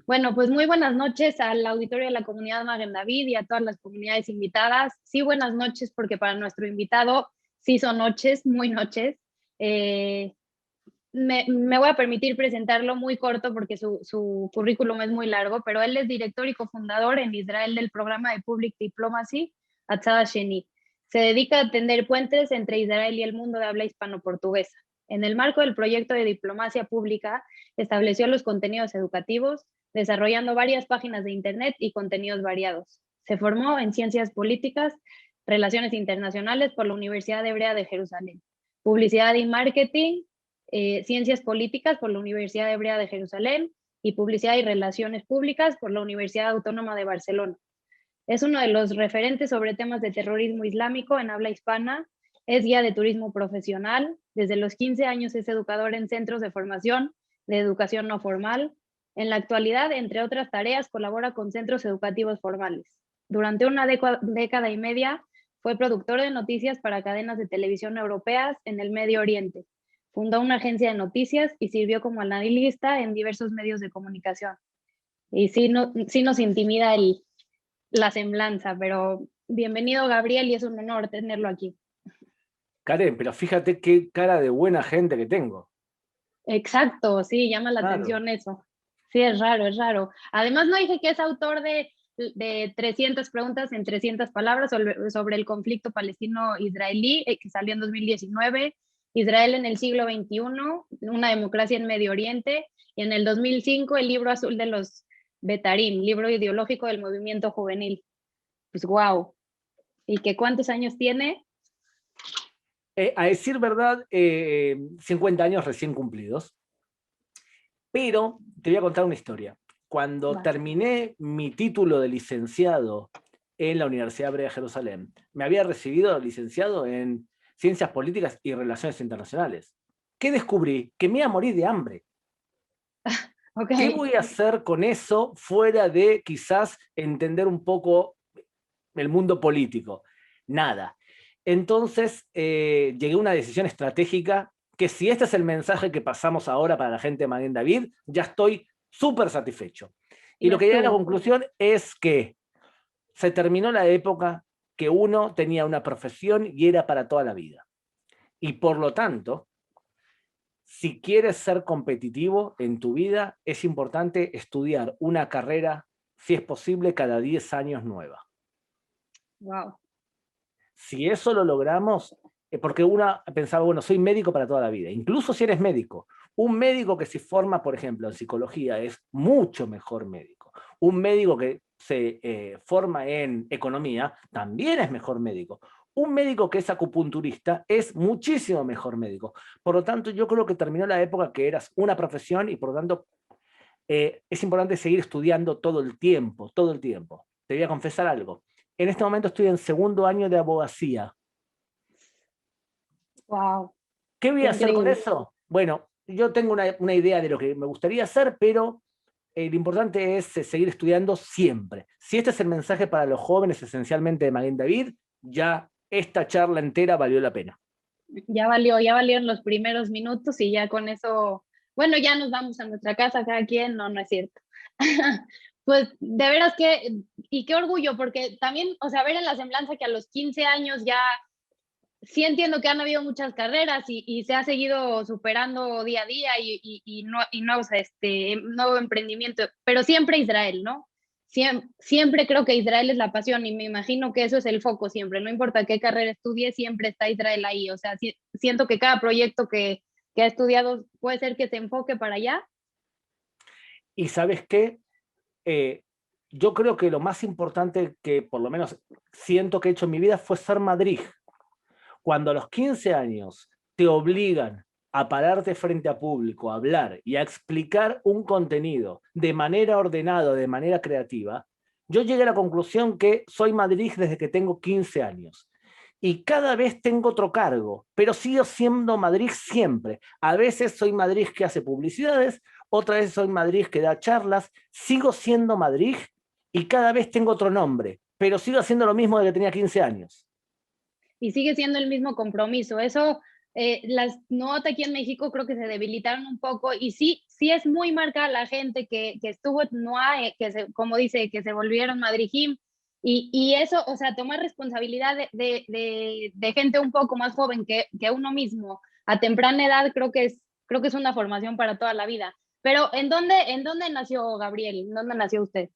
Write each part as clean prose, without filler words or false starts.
Bueno, pues muy buenas noches al auditorio de la comunidad Magen David y a todas las comunidades invitadas. Sí, buenas noches, porque para nuestro invitado sí son noches, muy noches. Eh, me voy a permitir presentarlo muy corto porque su currículum es muy largo, pero él es director y cofundador en Israel del programa de Public Diplomacy Atzada Sheni. Se dedica a tender puentes entre Israel y el mundo de habla hispano-portuguesa. En el marco del proyecto de diplomacia pública, estableció los contenidos educativos, desarrollando varias páginas de Internet y contenidos variados. Se formó en Ciencias Políticas, Relaciones Internacionales por la Universidad Hebrea de Jerusalén, Publicidad y Marketing, Ciencias Políticas por la Universidad Hebrea de Jerusalén y Publicidad y Relaciones Públicas por la Universidad Autónoma de Barcelona. Es uno de los referentes sobre temas de terrorismo islámico en habla hispana. Es guía de turismo profesional. Desde los 15 años es educador en centros de formación de educación no formal. En la actualidad, entre otras tareas, colabora con centros educativos formales. Durante una década y media fue productor de noticias para cadenas de televisión europeas en el Medio Oriente. Fundó una agencia de noticias y sirvió como analista en diversos medios de comunicación. Y sí nos intimida la semblanza, pero bienvenido Gabriel y es un honor tenerlo aquí. Karen, pero fíjate qué cara de buena gente que tengo. Exacto, sí, llama la Claro. atención eso. Sí, es raro, es raro. Además, no dije que es autor de 300 preguntas en 300 palabras sobre el conflicto palestino-israelí, que salió en 2019, Israel en el siglo XXI, una democracia en Medio Oriente, y en el 2005 el libro azul de los Betarim, libro ideológico del movimiento juvenil. Pues wow. ¿Y que cuántos años tiene? A decir verdad, 50 años recién cumplidos. Pero te voy a contar una historia. Cuando Va. terminé mi título de licenciado en la Universidad Hebrea de Jerusalén, me había recibido licenciado en Ciencias Políticas y Relaciones Internacionales. ¿Qué descubrí? Que me iba a morir de hambre. Ok. ¿Qué voy a hacer con eso fuera de quizás entender un poco el mundo político? Nada. Entonces llegué a una decisión estratégica que si este es el mensaje que pasamos ahora para la gente de Maguen David, ya estoy súper satisfecho. Y Ya lo que llegué a la estuvo. conclusión es que se terminó la época que uno tenía una profesión y era para toda la vida. Y por lo tanto, si quieres ser competitivo en tu vida, es importante estudiar una carrera, si es posible, cada 10 años nueva. Wow. Si eso lo logramos, porque uno pensaba, bueno, soy médico para toda la vida, incluso si eres médico. Un médico que se forma, por ejemplo, en psicología es mucho mejor médico. Un médico que se forma en economía también es mejor médico. Un médico que es acupunturista es muchísimo mejor médico. Por lo tanto, yo creo que terminó la época que eras una profesión y por lo tanto es importante seguir estudiando todo el tiempo, todo el tiempo. Te voy a confesar algo. En este momento estoy en segundo año de abogacía. Wow. ¿Qué voy Qué a hacer con increíble. eso? Bueno, yo tengo una idea de lo que me gustaría hacer, pero lo importante es seguir estudiando siempre. Si este es el mensaje para los jóvenes esencialmente de Maguen David, ya esta charla entera valió la pena. Ya valieron los primeros minutos y ya con eso, bueno, ya nos vamos a nuestra casa cada quien, no, no es cierto. Pues de veras que, y qué orgullo, porque también, o sea, ver en la semblanza que a los 15 años ya, sí entiendo que han habido muchas carreras y se ha seguido superando día a día y nuevos, nuevo emprendimiento, pero siempre Israel, ¿no? Siempre creo que Israel es la pasión y me imagino que eso es el foco siempre, no importa qué carrera estudie, siempre está Israel ahí, o sea, siento que cada proyecto que ha estudiado puede ser que se enfoque para allá. Y sabes qué, eh, yo creo que lo más importante que por lo menos siento que he hecho en mi vida fue ser Madrid. Cuando a los 15 años te obligan a pararte frente a público, a hablar y a explicar un contenido de manera ordenada, de manera creativa, yo llegué a la conclusión que soy Madrid desde que tengo 15 años. Y cada vez tengo otro cargo, pero sigo siendo Madrid siempre. A veces soy Madrid que hace publicidades, otra vez soy Madrid que da charlas, sigo siendo Madrid y cada vez tengo otro nombre, pero sigo haciendo lo mismo desde que tenía 15 años. Y sigue siendo el mismo compromiso. Eso las nota aquí en México creo que se debilitaron un poco y sí, sí es muy marcada la gente que estuvo en NUA, como dice, que se volvieron Madrid-Jim y eso, o sea, tomar responsabilidad de gente un poco más joven que uno mismo a temprana edad creo que es una formación para toda la vida. Pero en dónde nació Gabriel? ¿En dónde nació usted?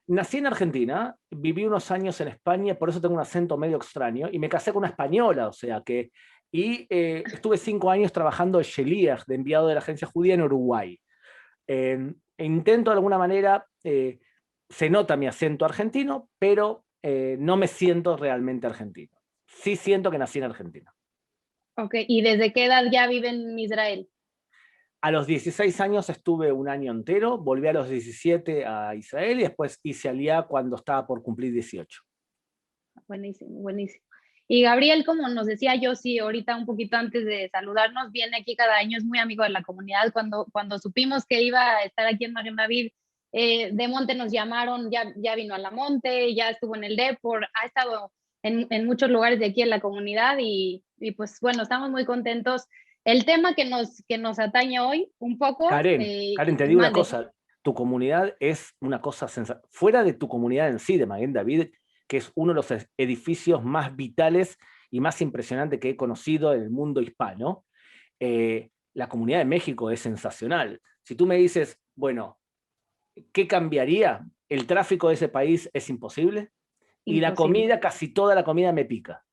Nací en Argentina, viví unos años en España, por eso tengo un acento medio extraño, y me casé con una española, o sea que... Y estuve 5 años trabajando de Sheliach, de enviado de la agencia judía en Uruguay. Intento de alguna manera, se nota mi acento argentino, pero no me siento realmente argentino. Sí siento que nací en Argentina. Ok, ¿y desde qué edad ya vive en Israel? A los 16 años estuve un año entero, volví a los 17 a Israel y después hice Aliyá cuando estaba por cumplir 18. Buenísimo, buenísimo. Y Gabriel, como nos decía yo, sí, ahorita un poquito antes de saludarnos, viene aquí cada año, es muy amigo de la comunidad. Cuando supimos que iba a estar aquí en Magen David, de Monte nos llamaron, ya vino a la Monte, ya estuvo en el Depor, ha estado en muchos lugares de aquí en la comunidad y pues bueno, estamos muy contentos. El tema que nos atañe hoy un poco, Karen, te digo una mande. cosa, tu comunidad es una cosa sensacional. Fuera de tu comunidad en sí, de Maguen David, que es uno de los edificios más vitales y más impresionantes que he conocido en el mundo hispano, la comunidad de México es sensacional. Si tú me dices, bueno, ¿qué cambiaría? El tráfico de ese país es imposible y la Imposible. comida, casi toda la comida me pica.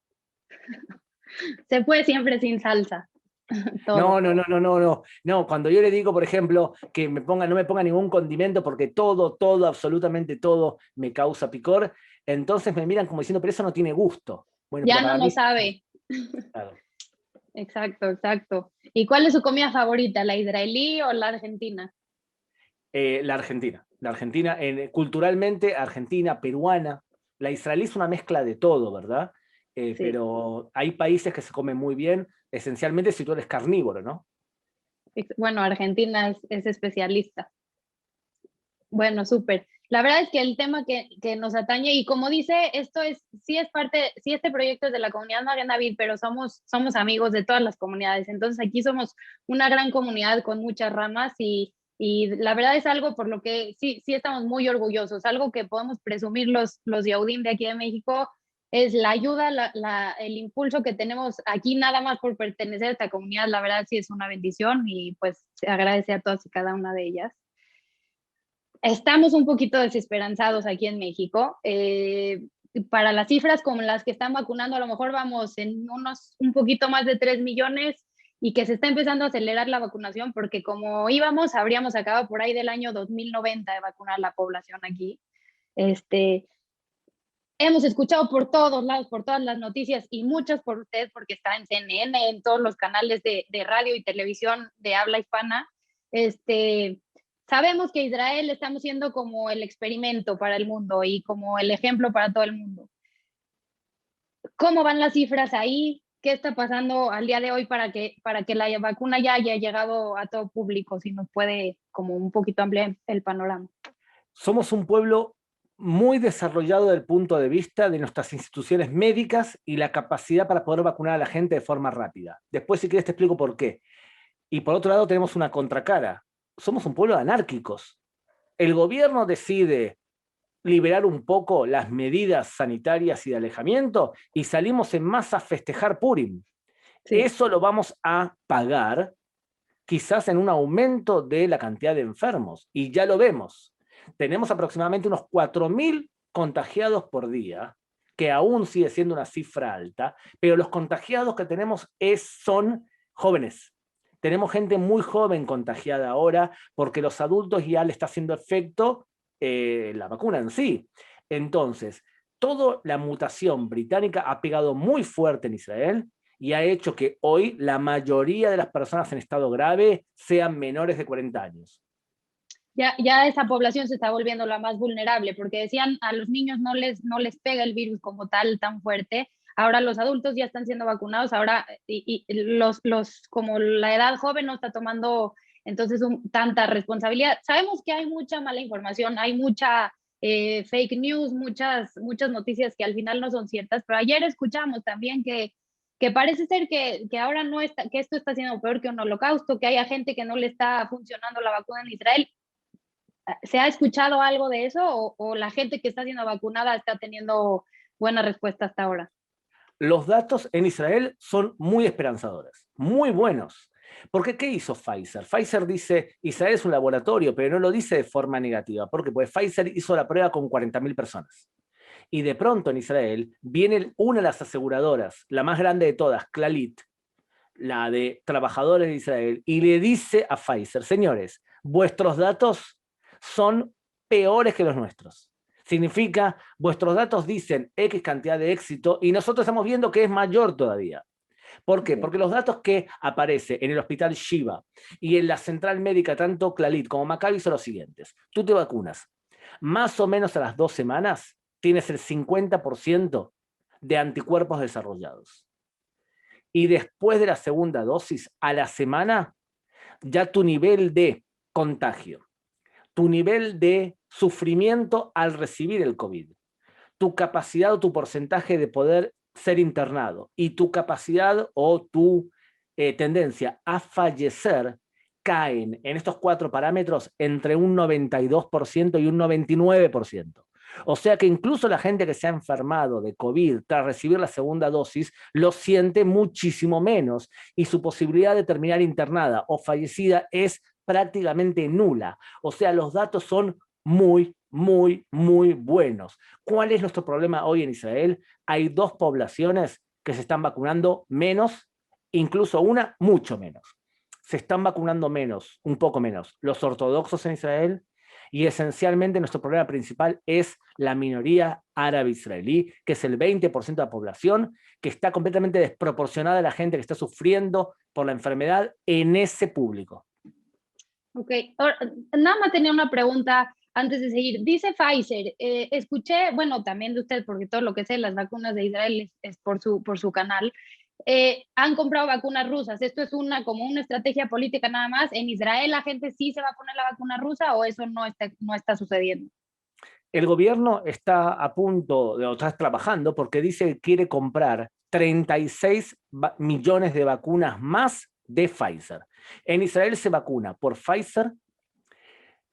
Se puede siempre sin salsa, No, todo. no, no, no, no, no. No, cuando yo le digo, por ejemplo, que no me ponga ningún condimento porque todo, absolutamente todo me causa picor, entonces me miran como diciendo, pero eso no tiene gusto. Bueno, Ya pero no para lo mí, sabe. claro, Exacto, exacto. ¿Y cuál es su comida favorita, la israelí o la argentina? la Argentina. La Argentina, culturalmente, argentina, peruana. La israelí es una mezcla de todo, ¿verdad? Sí. Pero hay países que se comen muy bien, esencialmente si tú eres carnívoro, ¿no? Bueno, Argentina es especialista. Bueno, súper. La verdad es que el tema que nos atañe, y como dice, esto es, sí es parte, sí este proyecto es de la comunidad Magen David, pero somos amigos de todas las comunidades. Entonces aquí somos una gran comunidad con muchas ramas y la verdad es algo por lo que sí estamos muy orgullosos, algo que podemos presumir los Yehudim de aquí de México, es la ayuda, el impulso que tenemos aquí nada más por pertenecer a esta comunidad. La verdad sí es una bendición y pues se agradece a todas y cada una de ellas. Estamos un poquito desesperanzados aquí en México. Para las cifras como las que están vacunando, a lo mejor vamos en un poquito más de 3 millones y que se está empezando a acelerar la vacunación porque como íbamos, habríamos acabado por ahí del año 2090 de vacunar la población aquí. Este, hemos escuchado por todos lados, por todas las noticias y muchas por usted porque está en CNN, en todos los canales de radio y televisión de habla hispana. Este, sabemos que Israel estamos siendo como el experimento para el mundo y como el ejemplo para todo el mundo. ¿Cómo van las cifras ahí? ¿Qué está pasando al día de hoy para que la vacuna ya haya llegado a todo público? Si nos puede como un poquito ampliar el panorama. Somos un pueblo muy desarrollado desde el punto de vista de nuestras instituciones médicas y la capacidad para poder vacunar a la gente de forma rápida. Después, si quieres, te explico por qué. Y por otro lado, tenemos una contracara. Somos un pueblo de anárquicos. El gobierno decide liberar un poco las medidas sanitarias y de alejamiento y salimos en masa a festejar Purim. Sí. Eso lo vamos a pagar quizás en un aumento de la cantidad de enfermos. Y ya lo vemos. Tenemos aproximadamente unos 4.000 contagiados por día, que aún sigue siendo una cifra alta, pero los contagiados que tenemos son jóvenes. Tenemos gente muy joven contagiada ahora porque los adultos ya le está haciendo efecto la vacuna en sí. Entonces, toda la mutación británica ha pegado muy fuerte en Israel y ha hecho que hoy la mayoría de las personas en estado grave sean menores de 40 años. Ya esa población se está volviendo la más vulnerable, porque decían a los niños no les pega el virus como tal tan fuerte. Ahora los adultos ya están siendo vacunados, ahora como la edad joven no está tomando entonces tanta responsabilidad. Sabemos que hay mucha mala información, hay mucha fake news, muchas noticias que al final no son ciertas, pero ayer escuchamos también que que parece ser que ahora no está, que esto está siendo peor que un holocausto, que haya gente que no le está funcionando la vacuna en Israel. ¿Se ha escuchado algo de eso o la gente que está siendo vacunada está teniendo buena respuesta hasta ahora? Los datos en Israel son muy esperanzadores, muy buenos. Porque ¿qué hizo Pfizer? Pfizer dice, Israel es un laboratorio, pero no lo dice de forma negativa. ¿Por qué? Porque Pfizer hizo la prueba con 40.000 personas. Y de pronto en Israel viene una de las aseguradoras, la más grande de todas, Clalit, la de trabajadores de Israel, y le dice a Pfizer, señores, vuestros datos son peores que los nuestros. Significa, vuestros datos dicen X cantidad de éxito y nosotros estamos viendo que es mayor todavía. ¿Por qué? Okay. Porque los datos que aparecen en el hospital Shiva y en la central médica, tanto Clalit como Maccabi, son los siguientes. Tú te vacunas. Más o menos a las 2 semanas tienes el 50% de anticuerpos desarrollados. Y después de la segunda dosis, a la semana, ya tu nivel de contagio, tu nivel de sufrimiento al recibir el COVID, tu capacidad o tu porcentaje de poder ser internado y tu capacidad o tu tendencia a fallecer caen en estos 4 parámetros entre un 92% y un 99%. O sea que incluso la gente que se ha enfermado de COVID tras recibir la segunda dosis lo siente muchísimo menos y su posibilidad de terminar internada o fallecida es prácticamente nula. O sea, los datos son muy, muy, muy buenos. ¿Cuál es nuestro problema hoy en Israel? Hay 2 poblaciones que se están vacunando menos, incluso una mucho menos. Se están vacunando menos, un poco menos, los ortodoxos en Israel, y esencialmente nuestro problema principal es la minoría árabe israelí, que es el 20% de la población, que está completamente desproporcionada a la gente que está sufriendo por la enfermedad en ese público. Ok, ahora, nada más tenía una pregunta antes de seguir. Dice Pfizer, escuché, bueno, también de usted, porque todo lo que sé, las vacunas de Israel es por su canal, han comprado vacunas rusas. ¿Esto es como una estrategia política nada más? ¿En Israel la gente sí se va a poner la vacuna rusa o eso no está sucediendo? El gobierno está a punto, o está trabajando, porque dice que quiere comprar 36 millones de vacunas más de Pfizer. En Israel se vacuna por Pfizer,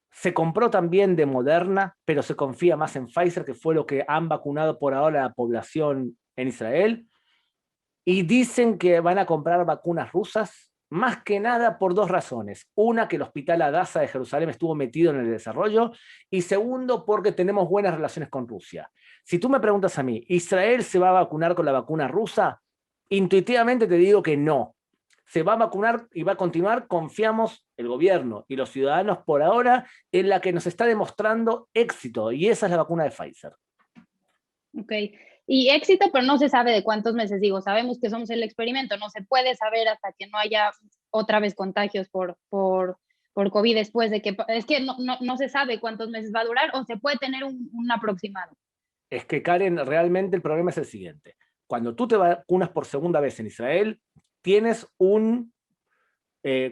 se compró también de Moderna, pero se confía más en Pfizer, que fue lo que han vacunado por ahora a la población en Israel. Y dicen que van a comprar vacunas rusas, más que nada por 2 razones. Una, que el Hospital Adasa de Jerusalén estuvo metido en el desarrollo, y segundo, porque tenemos buenas relaciones con Rusia. Si tú me preguntas a mí, ¿Israel se va a vacunar con la vacuna rusa? Intuitivamente te digo que no. Se va a vacunar y va a continuar, confiamos el gobierno y los ciudadanos por ahora en la que nos está demostrando éxito, y esa es la vacuna de Pfizer. Ok, y éxito, pero no se sabe de cuántos meses. Digo, sabemos que somos el experimento, no se puede saber hasta que no haya otra vez contagios por COVID después de que, es que no se sabe cuántos meses va a durar o se puede tener un aproximado. Es que, Karen, realmente el problema es el siguiente. Cuando tú te vacunas por segunda vez en Israel, tienes un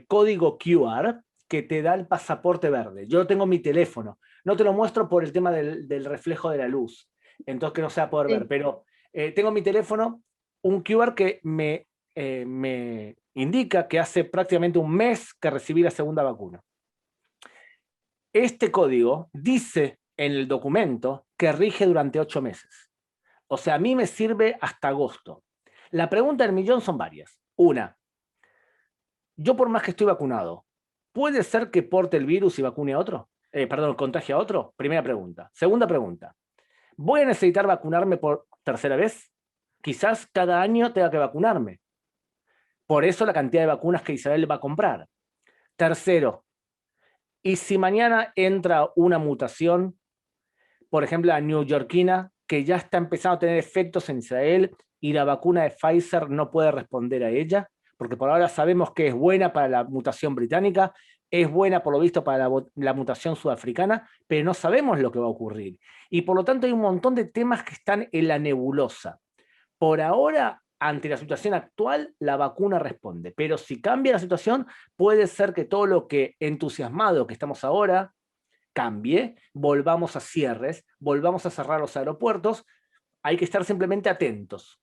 código QR que te da el pasaporte verde. Yo tengo mi teléfono. No te lo muestro por el tema del reflejo de la luz, entonces que no se va a poder ver, Sí. pero tengo mi teléfono, un QR que me indica que hace prácticamente un mes que recibí la segunda vacuna. Este código dice en el documento que rige durante 8 meses. O sea, a mí me sirve hasta agosto. La pregunta del millón son varias. Una, yo por más que estoy vacunado, ¿puede ser que porte el virus y vacune a otro? Perdón, contagie a otro. Primera pregunta. Segunda pregunta, ¿voy a necesitar vacunarme por tercera vez? Quizás cada año tenga que vacunarme. Por eso la cantidad de vacunas que Israel va a comprar. Tercero, ¿y si mañana entra una mutación, por ejemplo la neoyorquina, que ya está empezando a tener efectos en Israel y la vacuna de Pfizer no puede responder a ella? Porque por ahora sabemos que es buena para la mutación británica, es buena por lo visto para la mutación sudafricana, pero no sabemos lo que va a ocurrir. Y por lo tanto hay un montón de temas que están en la nebulosa. Por ahora, ante la situación actual, la vacuna responde, pero si cambia la situación, puede ser que todo lo que entusiasmado que estamos ahora cambie, volvamos a cierres, volvamos a cerrar los aeropuertos. Hay que estar simplemente atentos.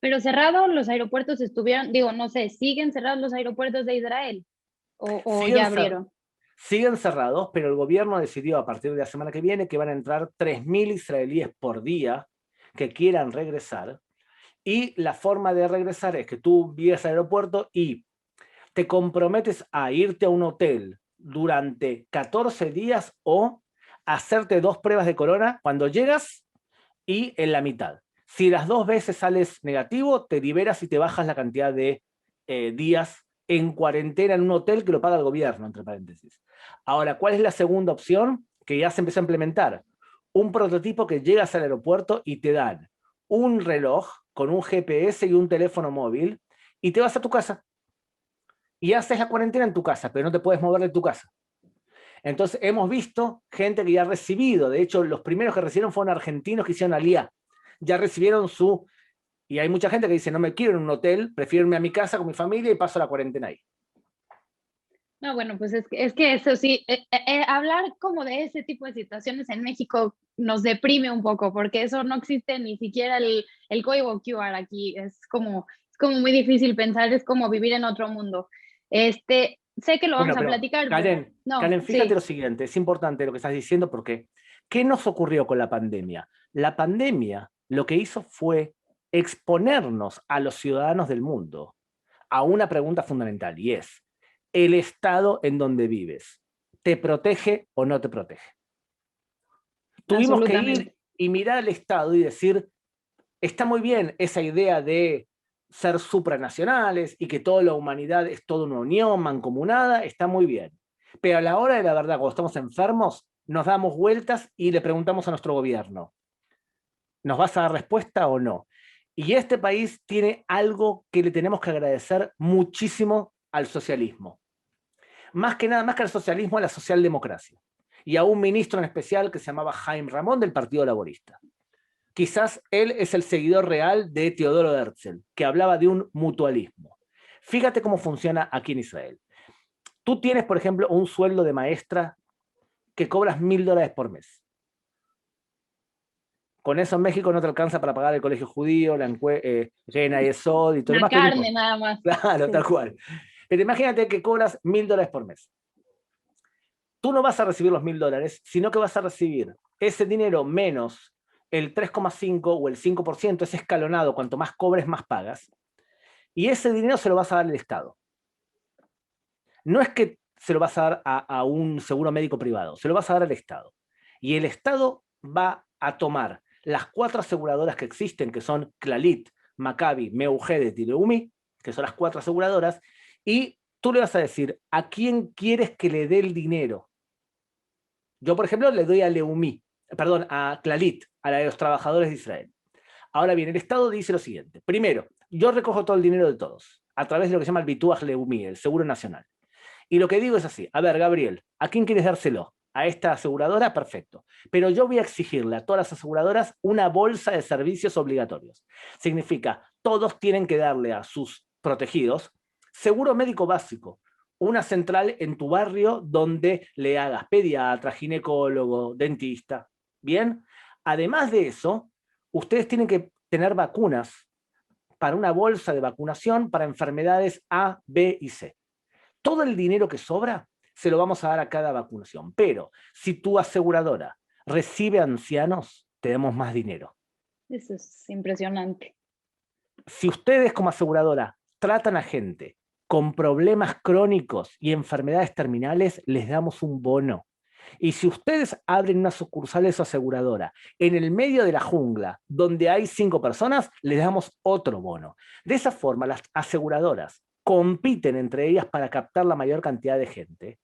Pero cerrados los aeropuertos estuvieron, digo, no sé, ¿siguen cerrados los aeropuertos de Israel? ¿O Siguen, ya abrieron? siguen cerrados, pero el gobierno decidió a partir de la semana que viene que van a entrar 3.000 israelíes por día que quieran regresar. Y la forma de regresar es que tú vienes al aeropuerto y te comprometes a irte a un hotel durante 14 días o hacerte 2 pruebas de corona cuando llegas y en la mitad. Si las 2 veces sales negativo, te liberas y te bajas la cantidad de días en cuarentena en un hotel que lo paga el gobierno, entre paréntesis. Ahora, ¿cuál es la segunda opción? Que ya se empezó a implementar. Un prototipo que llegas al aeropuerto y te dan un reloj con un GPS y un teléfono móvil y te vas a tu casa. Y haces la cuarentena en tu casa, pero no te puedes mover de tu casa. Entonces hemos visto gente que ya ha recibido, de hecho los primeros que recibieron fueron argentinos que hicieron alía, ya recibieron su, y hay mucha gente que dice, no me quiero en un hotel, prefiero irme a mi casa con mi familia y paso la cuarentena ahí. No, bueno, pues es que eso sí, hablar como de ese tipo de situaciones en México nos deprime un poco, porque eso no existe ni siquiera el código QR aquí, es como muy difícil pensar, es como vivir en otro mundo. Sé que lo vamos Bueno, a pero platicar, pero Karen, no, Karen, fíjate sí, lo siguiente, es importante lo que estás diciendo porque ¿qué nos ocurrió con la pandemia? La pandemia lo que hizo fue exponernos a los ciudadanos del mundo a una pregunta fundamental y es, ¿el estado en donde vives te protege o no te protege? Tuvimos que absolutamente. ir y mirar al estado y decir, está muy bien esa idea de ser supranacionales y que toda la humanidad es toda una unión mancomunada, está muy bien. Pero a la hora de la verdad, cuando estamos enfermos, nos damos vueltas y le preguntamos a nuestro gobierno, ¿nos vas a dar respuesta o no? Y este país tiene algo que le tenemos que agradecer muchísimo al socialismo. Más que nada, más que al socialismo, a la socialdemocracia. Y a un ministro en especial que se llamaba Jaime Ramón del Partido Laborista. Quizás él es el seguidor real de Teodoro Herzl, que hablaba de un mutualismo. Fíjate cómo funciona aquí en Israel. Tú tienes, por ejemplo, un sueldo de maestra que cobras $1.000 por mes. Con eso en México no te alcanza para pagar el colegio judío, la Gena y Esod y todo lo La demás, pero no carne importa. nada más. Claro, tal Sí, cual. Pero imagínate que cobras $1.000 por mes. Tú no vas a recibir los $1.000, sino que vas a recibir ese dinero menos el 3,5 o el 5%, es escalonado, cuanto más cobres, más pagas, y ese dinero se lo vas a dar al Estado. No es que se lo vas a dar a un seguro médico privado, se lo vas a dar al Estado. Y el Estado va a tomar las 4 aseguradoras que existen, que son Clalit, Maccabi, Meugedet y Leumi, que son las 4 aseguradoras, y tú le vas a decir a quién quieres que le dé el dinero. Yo, por ejemplo, le doy a Leumi, perdón, a Clalit, a la de los trabajadores de Israel. Ahora bien, el Estado dice lo siguiente. Primero, yo recojo todo el dinero de todos, a través de lo que se llama el Bituaj Leumi, el Seguro Nacional. Y lo que digo es así, a ver, Gabriel, ¿a quién quieres dárselo? ¿A esta aseguradora? Perfecto. Pero yo voy a exigirle a todas las aseguradoras una bolsa de servicios obligatorios. Significa, todos tienen que darle a sus protegidos seguro médico básico, una central en tu barrio donde le hagas pediatra, ginecólogo, dentista. ¿Bien? Además de eso, ustedes tienen que tener vacunas para una bolsa de vacunación para enfermedades A, B y C. Todo el dinero que sobra se lo vamos a dar a cada vacunación. Pero si tu aseguradora recibe ancianos, te damos más dinero. eso es impresionante. Si ustedes como aseguradora tratan a gente con problemas crónicos y enfermedades terminales, les damos un bono. Y si ustedes abren una sucursal de su aseguradora en el medio de la jungla, donde hay 5 personas, les damos otro bono. De esa forma, las aseguradoras compiten entre ellas para captar la mayor cantidad de gente,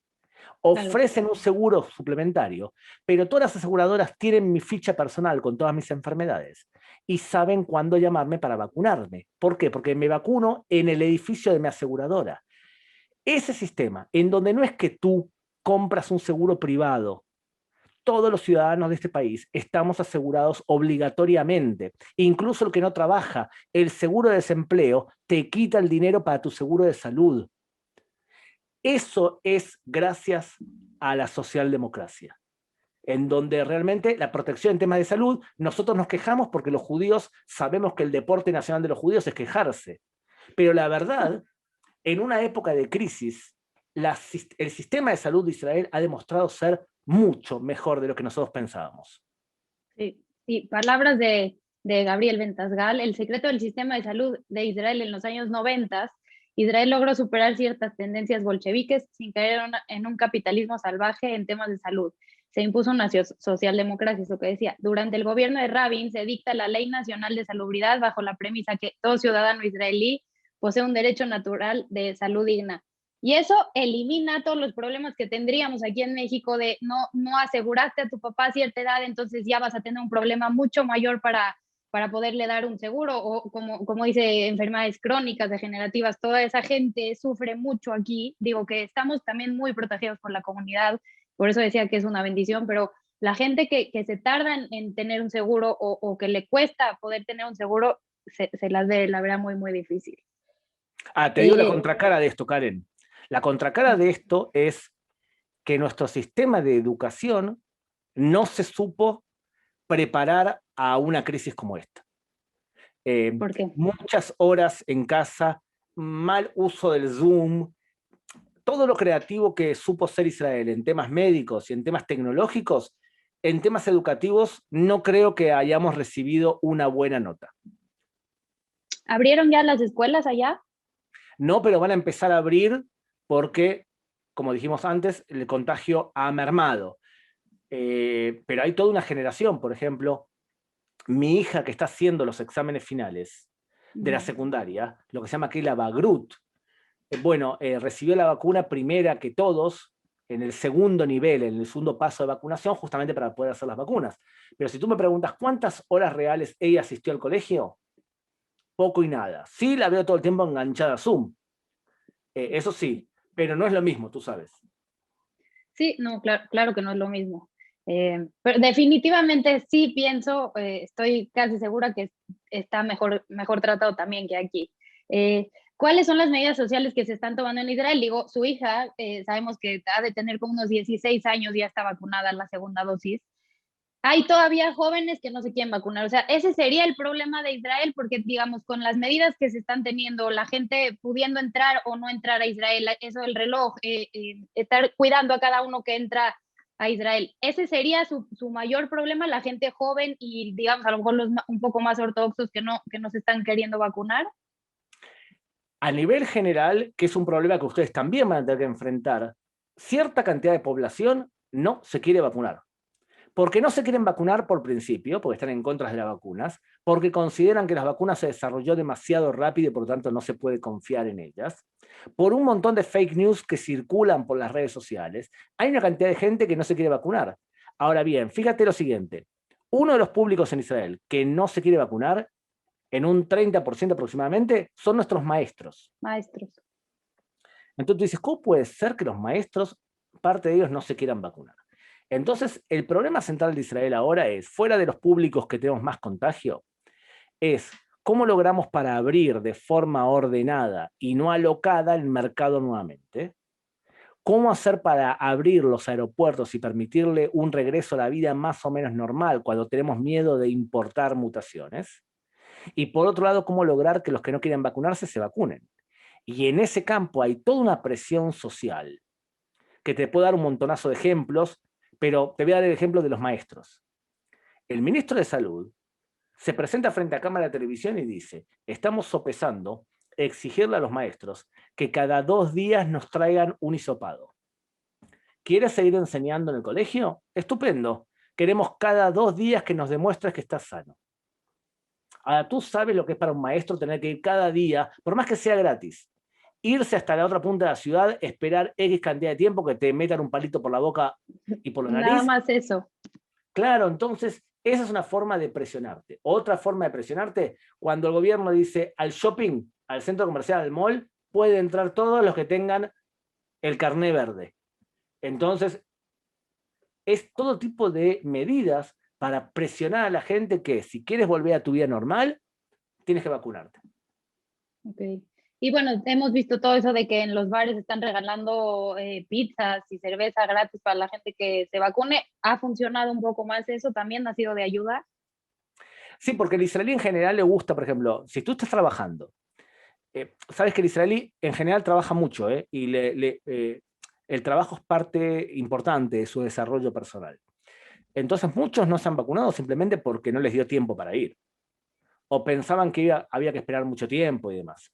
Claro. ofrecen un seguro suplementario, pero todas las aseguradoras tienen mi ficha personal con todas mis enfermedades y saben cuándo llamarme para vacunarme. ¿Por qué? Porque me vacuno en el edificio de mi aseguradora. Ese sistema, en donde no es que tú compras un seguro privado, todos los ciudadanos de este país estamos asegurados obligatoriamente. Incluso el que no trabaja, el seguro de desempleo te quita el dinero para tu seguro de salud. Eso es gracias a la socialdemocracia. en donde realmente la protección en temas de salud, nosotros nos quejamos porque los judíos sabemos que el deporte nacional de los judíos es quejarse. Pero la verdad, en una época de crisis, el sistema de salud de Israel ha demostrado ser mucho mejor de lo que nosotros pensábamos. Sí, sí, palabras de Gabriel Ventasgal, el secreto del sistema de salud de Israel en los años 90, Israel logró superar ciertas tendencias bolcheviques sin caer en un capitalismo salvaje en temas de salud. Se impuso una socialdemocracia, eso que decía. Durante el gobierno de Rabin se dicta la Ley Nacional de Salubridad bajo la premisa que todo ciudadano israelí posee un derecho natural de salud digna. Y eso elimina todos los problemas que tendríamos aquí en México de no aseguraste a tu papá a cierta edad, entonces ya vas a tener un problema mucho mayor para poderle dar un seguro, o como dice, enfermedades crónicas, degenerativas, toda esa gente sufre mucho aquí. Digo que estamos también muy protegidos por la comunidad, por eso decía que es una bendición, pero la gente que se tarda en tener un seguro o que le cuesta poder tener un seguro, se las ve, la verdad, muy, muy difícil. Te digo la contracara de esto, Karen. La contracara de esto es que nuestro sistema de educación no se supo preparar a una crisis como esta. ¿Por qué? Muchas horas en casa, mal uso del Zoom, todo lo creativo que supo ser Israel en temas médicos y en temas tecnológicos, en temas educativos no creo que hayamos recibido una buena nota. ¿Abrieron ya las escuelas allá? No, pero van a empezar a abrir porque, como dijimos antes, el contagio ha mermado. Pero hay toda una generación, por ejemplo, mi hija que está haciendo los exámenes finales de la secundaria, lo que se llama aquí la Bagrut, recibió la vacuna primera que todos, en el segundo nivel, en el segundo paso de vacunación, justamente para poder hacer las vacunas. Pero si tú me preguntas cuántas horas reales ella asistió al colegio, poco y nada. Sí la veo todo el tiempo enganchada a Zoom. Eso sí, pero no es lo mismo, tú sabes. Sí, no, claro que no es lo mismo. Pero definitivamente sí pienso, estoy casi segura que está mejor tratado también que aquí. ¿Cuáles son las medidas sociales que se están tomando en Israel? Digo, su hija, sabemos que ha de tener como unos 16 años, ya está vacunada en la segunda dosis. Hay todavía jóvenes que no se quieren vacunar. O sea, ese sería el problema de Israel, porque digamos, con las medidas que se están teniendo, la gente pudiendo entrar o no entrar a Israel, eso del reloj, estar cuidando a cada uno que entra a Israel, ese sería su mayor problema, la gente joven y digamos, a lo mejor los un poco más ortodoxos que no se están queriendo vacunar. A nivel general, que es un problema que ustedes también van a tener que enfrentar, cierta cantidad de población no se quiere vacunar. Porque no se quieren vacunar por principio, porque están en contra de las vacunas, porque consideran que las vacunas se desarrolló demasiado rápido y por lo tanto no se puede confiar en ellas, por un montón de fake news que circulan por las redes sociales. Hay una cantidad de gente que no se quiere vacunar. Ahora bien, fíjate lo siguiente, uno de los públicos en Israel que no se quiere vacunar, en un 30% aproximadamente, son nuestros maestros. Maestros. Entonces tú dices, ¿cómo puede ser que los maestros, parte de ellos, no se quieran vacunar? Entonces, el problema central de Israel ahora es, fuera de los públicos que tenemos más contagio, es cómo logramos para abrir de forma ordenada y no alocada el mercado nuevamente. ¿Cómo hacer para abrir los aeropuertos y permitirle un regreso a la vida más o menos normal cuando tenemos miedo de importar mutaciones? Y por otro lado, ¿cómo lograr que los que no quieren vacunarse se vacunen? Y en ese campo hay toda una presión social, que te puedo dar un montonazo de ejemplos, pero te voy a dar el ejemplo de los maestros. El ministro de Salud se presenta frente a cámara de televisión y dice, estamos sopesando exigirle a los maestros que cada 2 días nos traigan un hisopado. ¿Quieres seguir enseñando en el colegio? Estupendo. Queremos cada 2 días que nos demuestres que estás sano. Ahora, tú sabes lo que es para un maestro tener que ir cada día, por más que sea gratis, irse hasta la otra punta de la ciudad, esperar X cantidad de tiempo que te metan un palito por la boca y por la nariz. Nada más eso. Claro, entonces esa es una forma de presionarte. Otra forma de presionarte, cuando el gobierno dice al shopping, al centro comercial, al mall, pueden entrar todos los que tengan el carné verde. Entonces, es todo tipo de medidas para presionar a la gente que si quieres volver a tu vida normal, tienes que vacunarte. Okay. Y bueno, hemos visto todo eso de que en los bares están regalando pizzas y cerveza gratis para la gente que se vacune. ¿Ha funcionado un poco más eso? ¿También ha sido de ayuda? Sí, porque el israelí en general le gusta, por ejemplo, si tú estás trabajando, sabes que el israelí en general trabaja mucho, y el trabajo es parte importante de su desarrollo personal. Entonces muchos no se han vacunado simplemente porque no les dio tiempo para ir, o pensaban que había que esperar mucho tiempo y demás.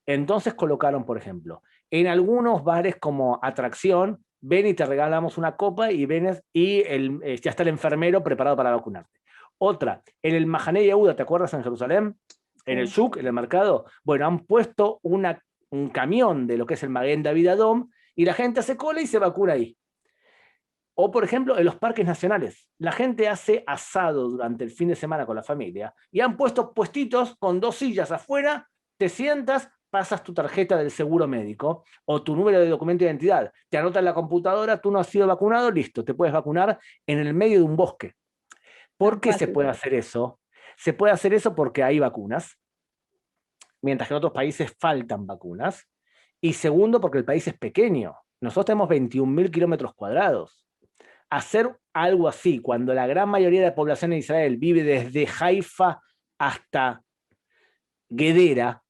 Entonces colocaron, por ejemplo, en algunos bares como atracción, ven y te regalamos una copa y ya está el enfermero preparado para vacunarte. Otra, en el Mahané Yehuda, ¿te acuerdas en Jerusalén? En el Sí. Shuk, en el mercado. Bueno, han puesto un camión de lo que es el Maguen David Adom y la gente hace cola y se vacuna ahí. O, por ejemplo, en los parques nacionales. La gente hace asado durante el fin de semana con la familia y han puesto puestitos con 2 sillas afuera, te sientas, pasas tu tarjeta del seguro médico o tu número de documento de identidad, te anota en la computadora, tú no has sido vacunado, listo, te puedes vacunar en el medio de un bosque. ¿Por Tan qué se fácil. puede hacer eso? Se puede hacer eso porque hay vacunas, mientras que en otros países faltan vacunas. Y segundo, porque el país es pequeño. Nosotros tenemos 21.000 kilómetros cuadrados. Hacer algo así, cuando la gran mayoría de la población en Israel vive desde Haifa hasta Gedera,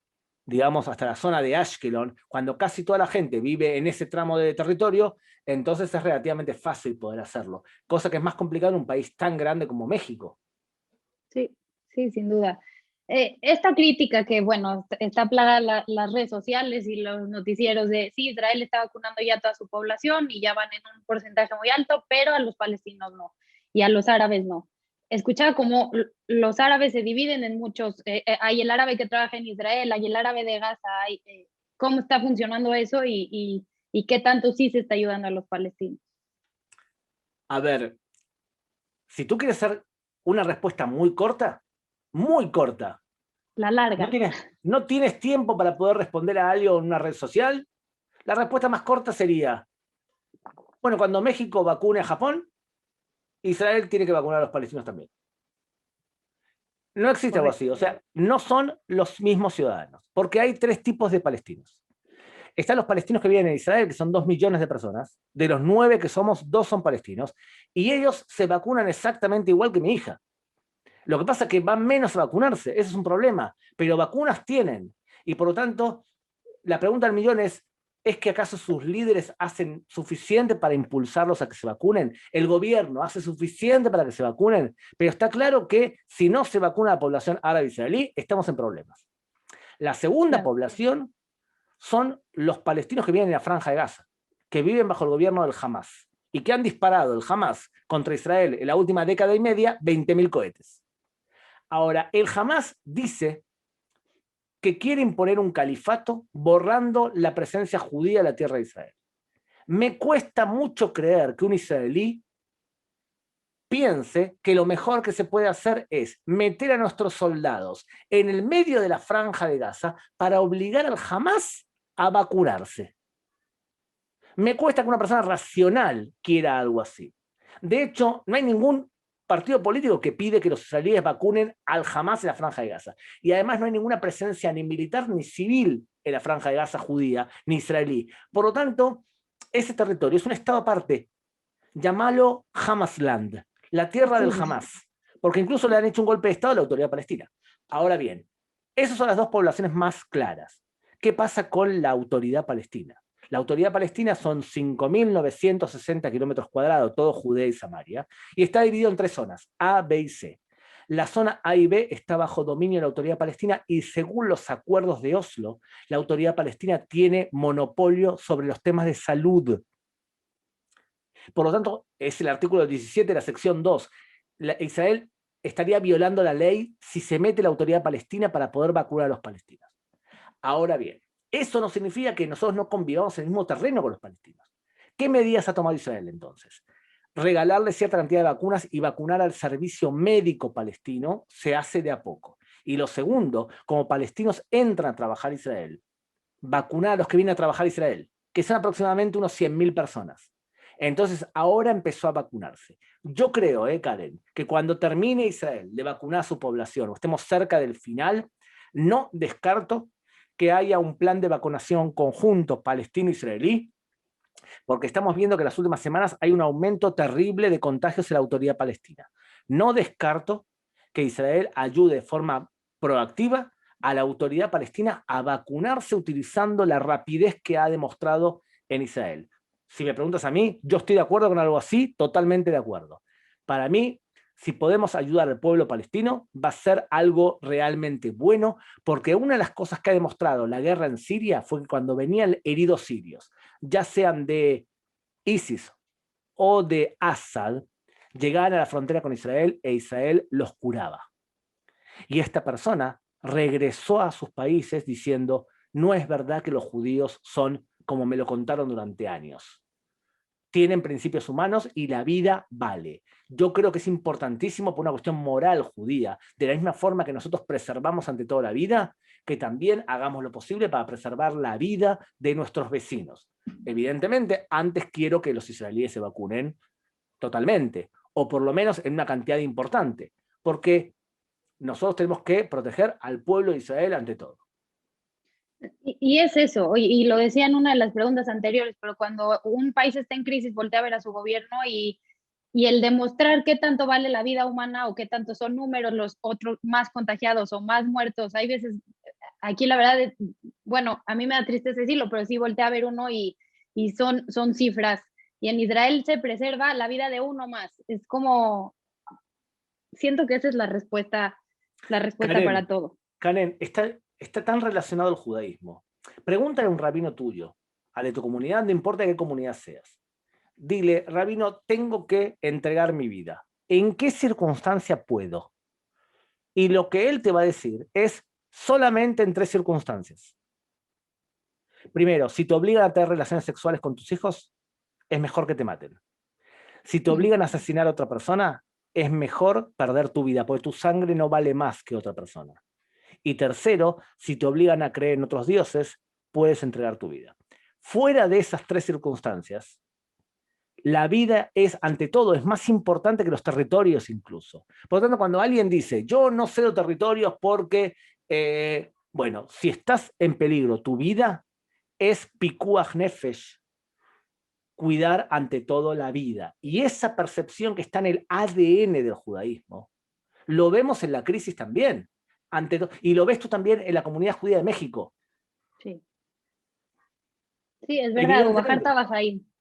digamos, hasta la zona de Ashkelon, cuando casi toda la gente vive en ese tramo de territorio, entonces es relativamente fácil poder hacerlo, cosa que es más complicado en un país tan grande como México. Sí, sí, sin duda. Esta crítica que, bueno, está plagada las redes sociales y los noticieros de, sí, Israel está vacunando ya a toda su población y ya van en un porcentaje muy alto, pero a los palestinos no, y a los árabes no. Escuchaba cómo los árabes se dividen en muchos, hay el árabe que trabaja en Israel, hay el árabe de Gaza, cómo está funcionando eso y qué tanto sí se está ayudando a los palestinos. A ver, si tú quieres hacer una respuesta muy corta, La no larga. tienes, no tienes tiempo para poder responder a algo en una red social, la respuesta más corta sería, bueno, cuando México vacune a Japón, Israel tiene que vacunar a los palestinos también. No existe algo así, Correcto. o sea, no son los mismos ciudadanos, porque hay 3 tipos de palestinos. Están los palestinos que viven en Israel, que son 2 millones de personas, de los 9 que somos, 2 son palestinos, y ellos se vacunan exactamente igual que mi hija. Lo que pasa es que van menos a vacunarse, ese es un problema, pero vacunas tienen, y por lo tanto, la pregunta del millón ¿es que acaso sus líderes hacen suficiente para impulsarlos a que se vacunen? ¿El gobierno hace suficiente para que se vacunen? Pero está claro que si no se vacuna a la población árabe israelí, estamos en problemas. La segunda Claro. población son los palestinos que viven en la Franja de Gaza, que viven bajo el gobierno del Hamas y que han disparado el Hamas contra Israel en la última década y media 20.000 cohetes. Ahora, el Hamas dice que quiere imponer un califato borrando la presencia judía en la tierra de Israel. Me cuesta mucho creer que un israelí piense que lo mejor que se puede hacer es meter a nuestros soldados en el medio de la franja de Gaza para obligar al Hamas a vacunarse. Me cuesta que una persona racional quiera algo así. De hecho, no hay ningún partido político que pide que los israelíes vacunen al Hamas en la Franja de Gaza. Y además no hay ninguna presencia ni militar ni civil en la Franja de Gaza judía ni israelí. Por lo tanto, ese territorio es un estado aparte. Llámalo Hamasland, la tierra del Sí, sí, sí. Hamas, porque incluso le han hecho un golpe de Estado a la autoridad palestina. Ahora bien, esas son las 2 poblaciones más claras. ¿Qué pasa con la autoridad palestina? La autoridad palestina son 5.960 kilómetros cuadrados, todo Judea y Samaria, y está dividido en 3 zonas, A, B y C. La zona A y B está bajo dominio de la autoridad palestina y según los acuerdos de Oslo, la autoridad palestina tiene monopolio sobre los temas de salud. Por lo tanto, es el artículo 17 de la sección 2. Israel estaría violando la ley si se mete la autoridad palestina para poder vacunar a los palestinos. Ahora bien, eso no significa que nosotros no convivamos en el mismo terreno con los palestinos. ¿Qué medidas ha tomado Israel entonces? Regalarle cierta cantidad de vacunas y vacunar al servicio médico palestino se hace de a poco. Y lo segundo, como palestinos entran a trabajar a Israel, vacunar a los que vienen a trabajar a Israel, que son aproximadamente unos 100.000 personas. Entonces, ahora empezó a vacunarse. Yo creo, Karen, que cuando termine Israel de vacunar a su población o estemos cerca del final, no descarto que haya un plan de vacunación conjunto palestino-israelí, porque estamos viendo que en las últimas semanas hay un aumento terrible de contagios en la autoridad palestina. No descarto que Israel ayude de forma proactiva a la autoridad palestina a vacunarse utilizando la rapidez que ha demostrado en Israel. Si me preguntas a mí, yo estoy de acuerdo con algo así, totalmente de acuerdo. Para mí, si podemos ayudar al pueblo palestino, va a ser algo realmente bueno, porque una de las cosas que ha demostrado la guerra en Siria fue que cuando venían heridos sirios, ya sean de ISIS o de Assad, llegaban a la frontera con Israel e Israel los curaba. Y esta persona regresó a sus países diciendo, no es verdad que los judíos son como me lo contaron durante años. Tienen principios humanos y la vida vale. Yo creo que es importantísimo por una cuestión moral judía, de la misma forma que nosotros preservamos ante todo la vida, que también hagamos lo posible para preservar la vida de nuestros vecinos. Evidentemente, antes quiero que los israelíes se vacunen totalmente, o por lo menos en una cantidad importante, porque nosotros tenemos que proteger al pueblo de Israel ante todo. Y es eso, y lo decía en una de las preguntas anteriores, pero cuando un país está en crisis, voltea a ver a su gobierno y el demostrar qué tanto vale la vida humana o qué tanto son números los otros más contagiados o más muertos. Hay veces, aquí la verdad, bueno, a mí me da tristeza decirlo, pero sí voltea a ver uno y son cifras. Y en Israel se preserva la vida de uno más. Es como, siento que esa es la respuesta Karen, para todo. Karen, está tan relacionado al judaísmo. Pregúntale a un rabino tuyo, al de tu comunidad, no importa de qué comunidad seas. Dile, rabino, tengo que entregar mi vida. ¿En qué circunstancia puedo? Y lo que él te va a decir es solamente en 3 circunstancias. Primero, si te obligan a tener relaciones sexuales con tus hijos, es mejor que te maten. Si te obligan a asesinar a otra persona, es mejor perder tu vida, porque tu sangre no vale más que otra persona. Y tercero, si te obligan a creer en otros dioses, puedes entregar tu vida. Fuera de esas 3 circunstancias, la vida es, ante todo, es más importante que los territorios incluso. Por lo tanto, cuando alguien dice, yo no cedo territorios porque, bueno, si estás en peligro tu vida, es pikuach nefesh, cuidar ante todo la vida. Y esa percepción que está en el ADN del judaísmo, lo vemos en la crisis también. Y lo ves tú también en la comunidad judía de México. Sí, sí, es verdad, Ubajar Evidentemente, Tabajaín.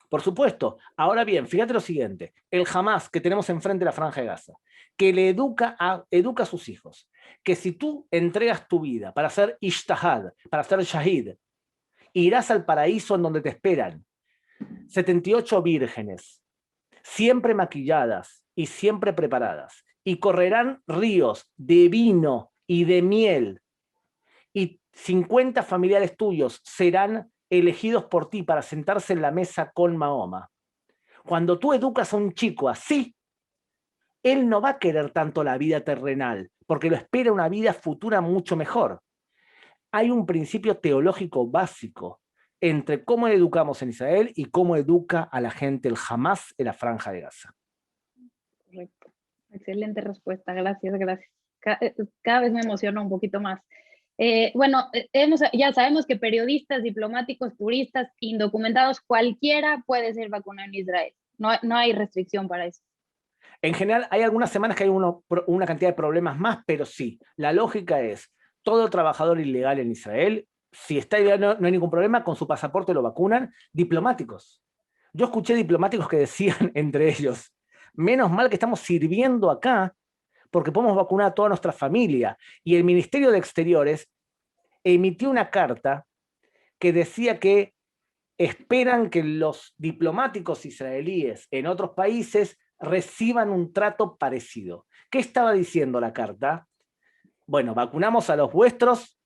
por supuesto. Ahora bien, fíjate lo siguiente, el Hamas que tenemos enfrente de la Franja de Gaza, que le educa a sus hijos, que si tú entregas tu vida para ser ishtahad, para ser shahid, irás al paraíso en donde te esperan 78 vírgenes, siempre maquilladas y siempre preparadas, y correrán ríos de vino y de miel, y 50 familiares tuyos serán elegidos por ti para sentarse en la mesa con Mahoma. Cuando tú educas a un chico así, él no va a querer tanto la vida terrenal, porque lo espera una vida futura mucho mejor. Hay un principio teológico básico entre cómo educamos en Israel y cómo educa a la gente el Hamas en la Franja de Gaza. Correcto. Excelente respuesta, gracias, gracias. Cada vez me emociona un poquito más. Bueno, ya sabemos que periodistas, diplomáticos, turistas, indocumentados, cualquiera puede ser vacunado en Israel. No hay restricción para eso. En general, hay algunas semanas que hay una cantidad de problemas más, pero sí, la lógica es, todo trabajador ilegal en Israel, si está ilegal no hay ningún problema, con su pasaporte lo vacunan, diplomáticos. Yo escuché diplomáticos que decían entre ellos, menos mal que estamos sirviendo acá, porque podemos vacunar a toda nuestra familia. Y el Ministerio de Exteriores emitió una carta que decía que esperan que los diplomáticos israelíes en otros países reciban un trato parecido. ¿Qué estaba diciendo la carta? Bueno, vacunamos a los vuestros,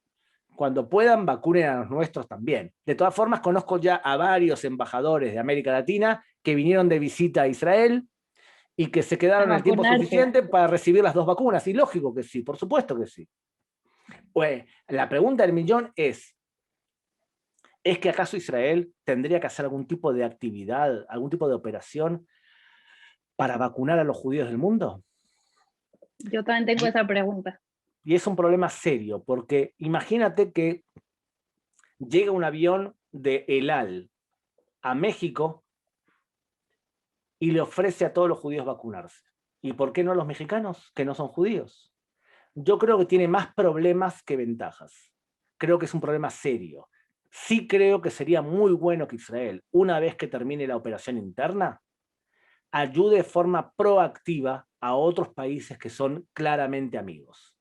cuando puedan vacunen a los nuestros también. De todas formas, conozco ya a varios embajadores de América Latina que vinieron de visita a Israel y que se A quedaron el tiempo vacunarse. suficiente para recibir las 2 vacunas. Y lógico que sí, por supuesto que sí. Pues, la pregunta del millón ¿es que acaso Israel tendría que hacer algún tipo de actividad, algún tipo de operación para vacunar a los judíos del mundo? Yo también tengo Yo, esa pregunta. Y es un problema serio, porque imagínate que llega un avión de El Al a México y le ofrece a todos los judíos vacunarse. ¿Y por qué no a los mexicanos, que no son judíos? Yo creo que tiene más problemas que ventajas. Creo que es un problema serio. Sí creo que sería muy bueno que Israel, una vez que termine la operación interna, ayude de forma proactiva a otros países que son claramente amigos.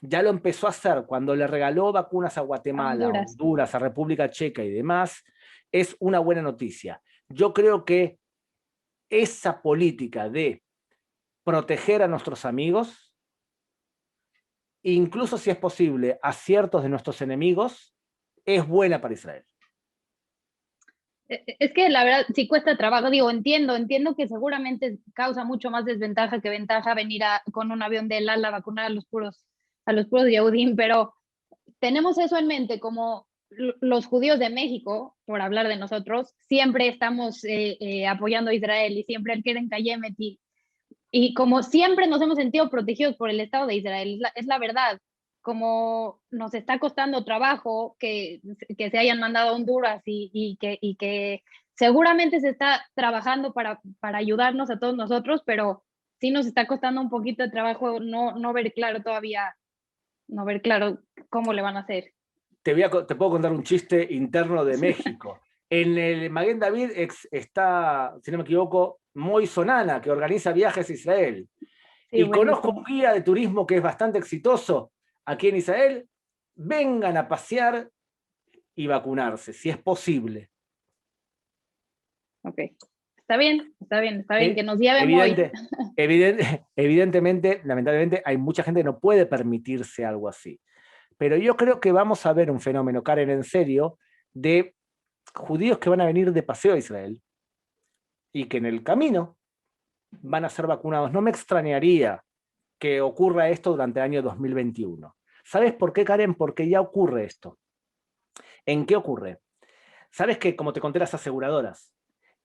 Ya lo empezó a hacer cuando le regaló vacunas a A Guatemala, a Honduras. Honduras, a República Checa y demás. Es una buena noticia. Yo creo que esa política de proteger a nuestros amigos, incluso si es posible a ciertos de nuestros enemigos, es buena para Israel. Es que la verdad sí cuesta trabajo, digo, entiendo que seguramente causa mucho más desventaja que ventaja venir con un avión del ala a vacunar a los puros Yehudim, pero tenemos eso en mente, como los judíos de México, por hablar de nosotros, siempre estamos apoyando a Israel y siempre el Keren Kayemet y como siempre nos hemos sentido protegidos por el Estado de Israel, es la verdad, como nos está costando trabajo que se hayan mandado a Honduras y que seguramente se está trabajando para ayudarnos a todos nosotros, pero sí nos está costando un poquito de trabajo no ver claro todavía, no ver claro cómo le van a hacer. Te puedo contar un chiste interno de México. En el Maguen David está, si no me equivoco, Moy Sonana, que organiza viajes a Israel. Sí, Y conozco buenísimo. un guía de turismo que es bastante exitoso aquí en Israel. Vengan a pasear y vacunarse, si es posible. Ok. Está bien que nos lleven hoy. Evidente, evidentemente, lamentablemente, hay mucha gente que no puede permitirse algo así. Pero yo creo que vamos a ver un fenómeno, Karen, en serio, de judíos que van a venir de paseo a Israel y que en el camino van a ser vacunados. No me extrañaría que ocurra esto durante el año 2021. ¿Sabes por qué, Karen? Porque ya ocurre esto. ¿En qué ocurre? Sabes que, como te conté, las aseguradoras,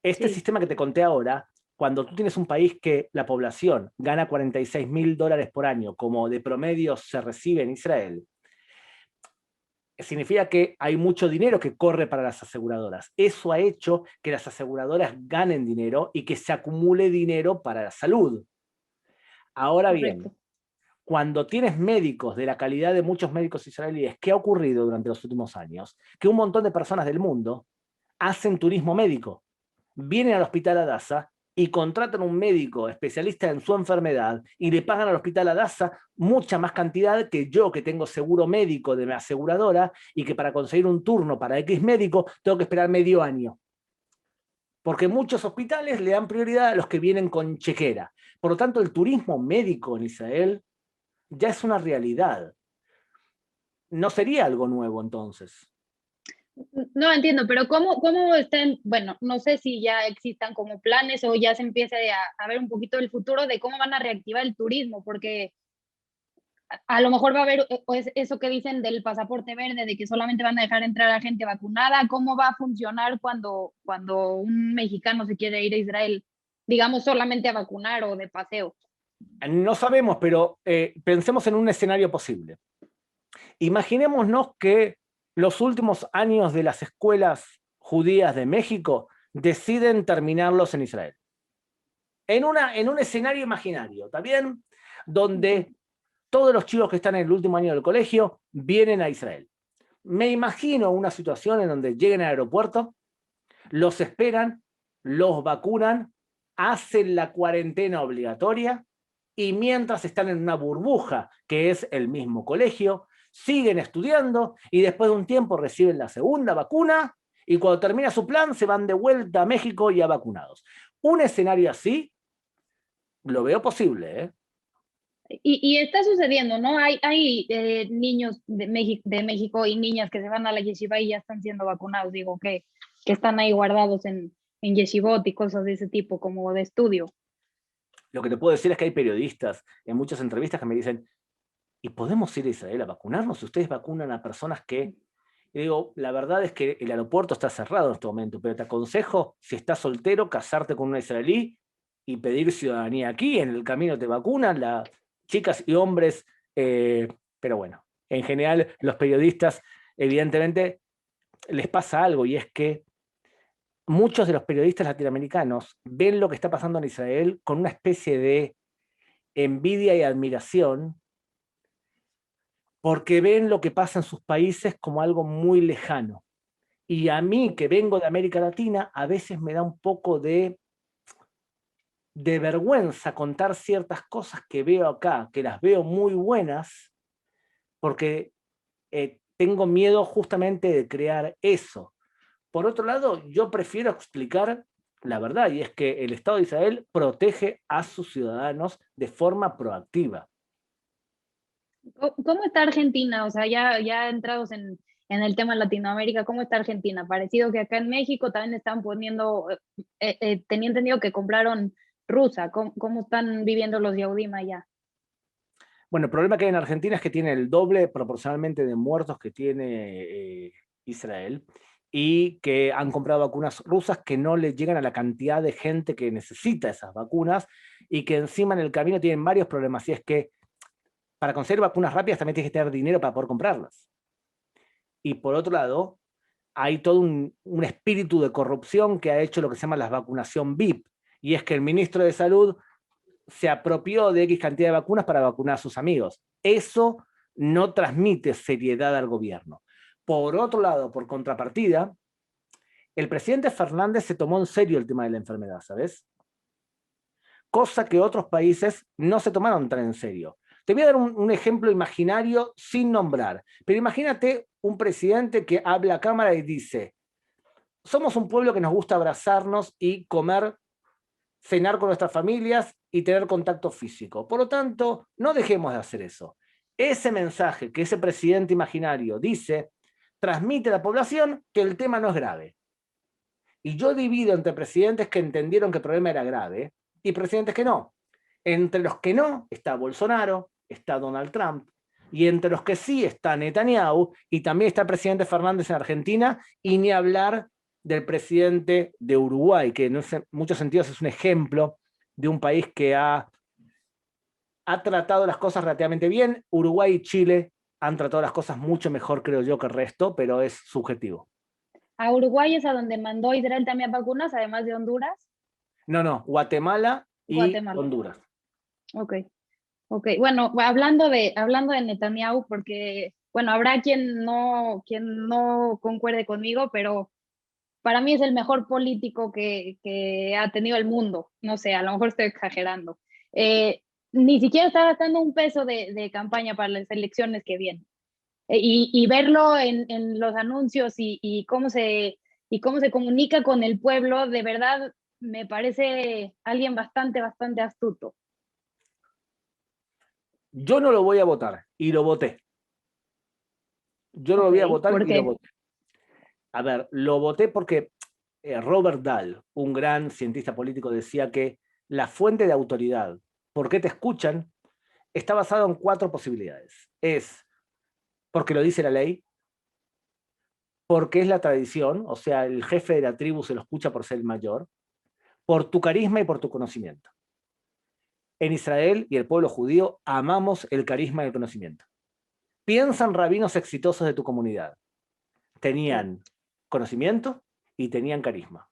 este Sí, sistema que te conté ahora, cuando tú tienes un país que la población gana $46.000 por año, como de promedio se recibe en Israel, significa que hay mucho dinero que corre para las aseguradoras. Eso ha hecho que las aseguradoras ganen dinero y que se acumule dinero para la salud. Ahora bien, correcto. cuando tienes médicos de la calidad de muchos médicos israelíes, ¿qué ha ocurrido durante los últimos años? Que un montón de personas del mundo hacen turismo médico, vienen al hospital Adasa y contratan un médico especialista en su enfermedad y le pagan al hospital Adasa mucha más cantidad que yo, que tengo seguro médico de mi aseguradora y que para conseguir un turno para X médico tengo que esperar medio año. Porque muchos hospitales le dan prioridad a los que vienen con chequera. Por lo tanto, el turismo médico en Israel ya es una realidad. No sería algo nuevo entonces. No entiendo, pero ¿cómo están? Bueno, no sé si ya existan como planes o ya se empiece a ver un poquito el futuro de cómo van a reactivar el turismo, porque a lo mejor va a haber pues, eso que dicen del pasaporte verde, de que solamente van a dejar entrar a gente vacunada. ¿Cómo va a funcionar cuando un mexicano se quiere ir a Israel, digamos, solamente a vacunar o de paseo? No sabemos, pero pensemos en un escenario posible. Imaginémonos que los últimos años de las escuelas judías de México deciden terminarlos en Israel. En un escenario imaginario, ¿está bien? Donde todos los chicos que están en el último año del colegio vienen a Israel. Me imagino una situación en donde lleguen al aeropuerto, los esperan, los vacunan, hacen la cuarentena obligatoria y mientras están en una burbuja, que es el mismo colegio, siguen estudiando y después de un tiempo reciben la segunda vacuna y cuando termina su plan se van de vuelta a México ya vacunados. Un escenario así lo veo posible, ¿eh? Y está sucediendo, ¿no? Hay niños de México y niñas que se van a la yeshiva y ya están siendo vacunados, digo, que están ahí guardados en yeshivot y cosas de ese tipo, como de estudio. Lo que te puedo decir es que hay periodistas en muchas entrevistas que me dicen, ¿y podemos ir a Israel a vacunarnos si ustedes vacunan a personas que... Y digo, la verdad es que el aeropuerto está cerrado en este momento, pero te aconsejo, si estás soltero, casarte con una israelí y pedir ciudadanía aquí. En el camino te vacunan, las chicas y hombres pero bueno, en general los periodistas evidentemente les pasa algo, y es que muchos de los periodistas latinoamericanos ven lo que está pasando en Israel con una especie de envidia y admiración, porque ven lo que pasa en sus países como algo muy lejano. Y a mí, que vengo de América Latina, a veces me da un poco de vergüenza contar ciertas cosas que veo acá, que las veo muy buenas, porque tengo miedo justamente de crear eso. Por otro lado, yo prefiero explicar la verdad, y es que el Estado de Israel protege a sus ciudadanos de forma proactiva. ¿Cómo está Argentina? O sea, ya entrados en el tema Latinoamérica, ¿cómo está Argentina? Parecido que acá en México también están poniendo, tenía entendido que compraron rusa. ¿Cómo están viviendo los Yehudim allá? Bueno, el problema que hay en Argentina es que tiene el doble proporcionalmente de muertos que tiene Israel, y que han comprado vacunas rusas que no le llegan a la cantidad de gente que necesita esas vacunas, y que encima en el camino tienen varios problemas. Y es que para conseguir vacunas rápidas también tienes que tener dinero para poder comprarlas. Y por otro lado, hay todo un espíritu de corrupción que ha hecho lo que se llama la vacunación VIP. Y es que el ministro de Salud se apropió de X cantidad de vacunas para vacunar a sus amigos. Eso no transmite seriedad al gobierno. Por otro lado, por contrapartida, el presidente Fernández se tomó en serio el tema de la enfermedad, ¿sabes? Cosa que otros países no se tomaron tan en serio. Te voy a dar un ejemplo imaginario sin nombrar, pero imagínate un presidente que habla a cámara y dice: somos un pueblo que nos gusta abrazarnos y comer, cenar con nuestras familias y tener contacto físico. Por lo tanto, no dejemos de hacer eso. Ese mensaje que ese presidente imaginario dice transmite a la población que el tema no es grave. Y yo divido entre presidentes que entendieron que el problema era grave y presidentes que no. Entre los que no está Bolsonaro, está Donald Trump, y entre los que sí está Netanyahu, y también está el presidente Fernández en Argentina, y ni hablar del presidente de Uruguay, que en muchos sentidos es un ejemplo de un país que ha tratado las cosas relativamente bien. Uruguay y Chile han tratado las cosas mucho mejor, creo yo, que el resto, pero es subjetivo. ¿A Uruguay es a donde mandó Israel también vacunas, además de Honduras? No, Guatemala y Guatemala. Honduras. Ok, ok. Bueno, hablando de Netanyahu, porque, bueno, habrá quien no concuerde conmigo, pero para mí es el mejor político que ha tenido el mundo. No sé, a lo mejor estoy exagerando. Eh, Ni siquiera está gastando un peso de campaña para las elecciones que vienen. Y verlo en los anuncios y cómo se comunica con el pueblo, de verdad me parece alguien bastante, bastante astuto. Yo no lo voy a votar, y lo voté. Yo no lo Ok, voy a votar ¿por y lo qué? voté. A ver, lo voté porque Robert Dahl, un gran cientista político, decía que la fuente de autoridad, ¿por qué te escuchan?, está basado en 4 posibilidades. Es porque lo dice la ley, porque es la tradición, o sea, el jefe de la tribu se lo escucha por ser el mayor, por tu carisma y por tu conocimiento. En Israel y el pueblo judío amamos el carisma y el conocimiento. Piensa en rabinos exitosos de tu comunidad. Sí, Tenían conocimiento y tenían carisma.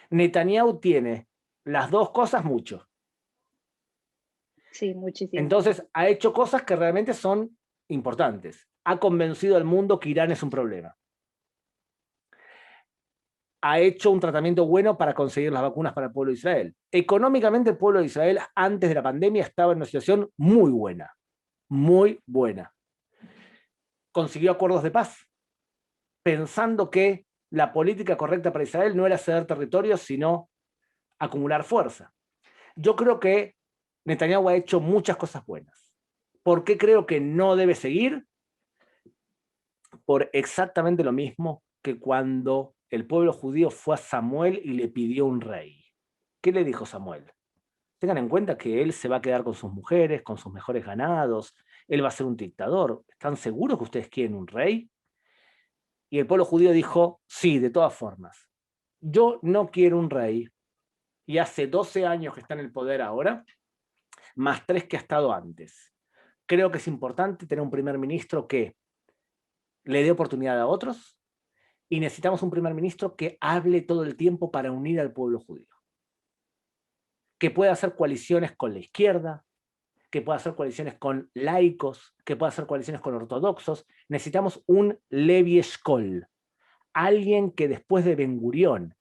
Netanyahu tiene las dos cosas mucho. sí, muchísimo. Entonces ha hecho cosas que realmente son importantes. Ha convencido al mundo que Irán es un problema. Ha hecho un tratamiento bueno para conseguir las vacunas para el pueblo de Israel. Económicamente, el pueblo de Israel antes de la pandemia estaba en una situación muy buena, muy buena. Consiguió acuerdos de paz, pensando que la política correcta para Israel no era ceder territorios, sino acumular fuerza. Yo creo que Netanyahu ha hecho muchas cosas buenas. ¿Por qué creo que no debe seguir? Por exactamente lo mismo que cuando el pueblo judío fue a Samuel y le pidió un rey. ¿Qué le dijo Samuel? Tengan en cuenta que él se va a quedar con sus mujeres, con sus mejores ganados, él va a ser un dictador. ¿Están seguros que ustedes quieren un rey? Y el pueblo judío dijo: sí, de todas formas. Yo no quiero un rey, y hace 12 años que está en el poder ahora, más 3 que ha estado antes. Creo que es importante tener un primer ministro que le dé oportunidad a otros, y necesitamos un primer ministro que hable todo el tiempo para unir al pueblo judío, que pueda hacer coaliciones con la izquierda, que pueda hacer coaliciones con laicos, que pueda hacer coaliciones con ortodoxos. Necesitamos un Levi Eshkol, alguien que después de Ben Gurión,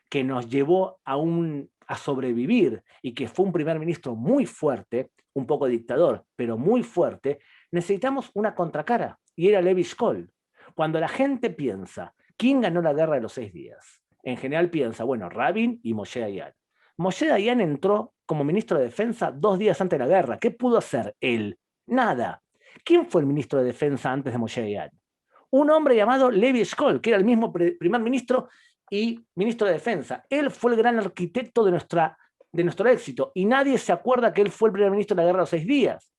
que nos llevó a sobrevivir y que fue un primer ministro muy fuerte, un poco dictador, pero muy fuerte, necesitamos una contracara, y era Levi Eshkol. Cuando la gente piensa, ¿quién ganó la guerra de los 6 días? En general piensa, bueno, Rabin y Moshe Dayan. Moshe Dayan entró como ministro de Defensa 2 días antes de la guerra. ¿Qué pudo hacer él? Nada. ¿Quién fue el ministro de Defensa antes de Moshe Dayan? Un hombre llamado Levi Eshkol, que era el mismo primer ministro y ministro de Defensa. Él fue el gran arquitecto de nuestro éxito, y nadie se acuerda que él fue el primer ministro de la guerra de los 6 días.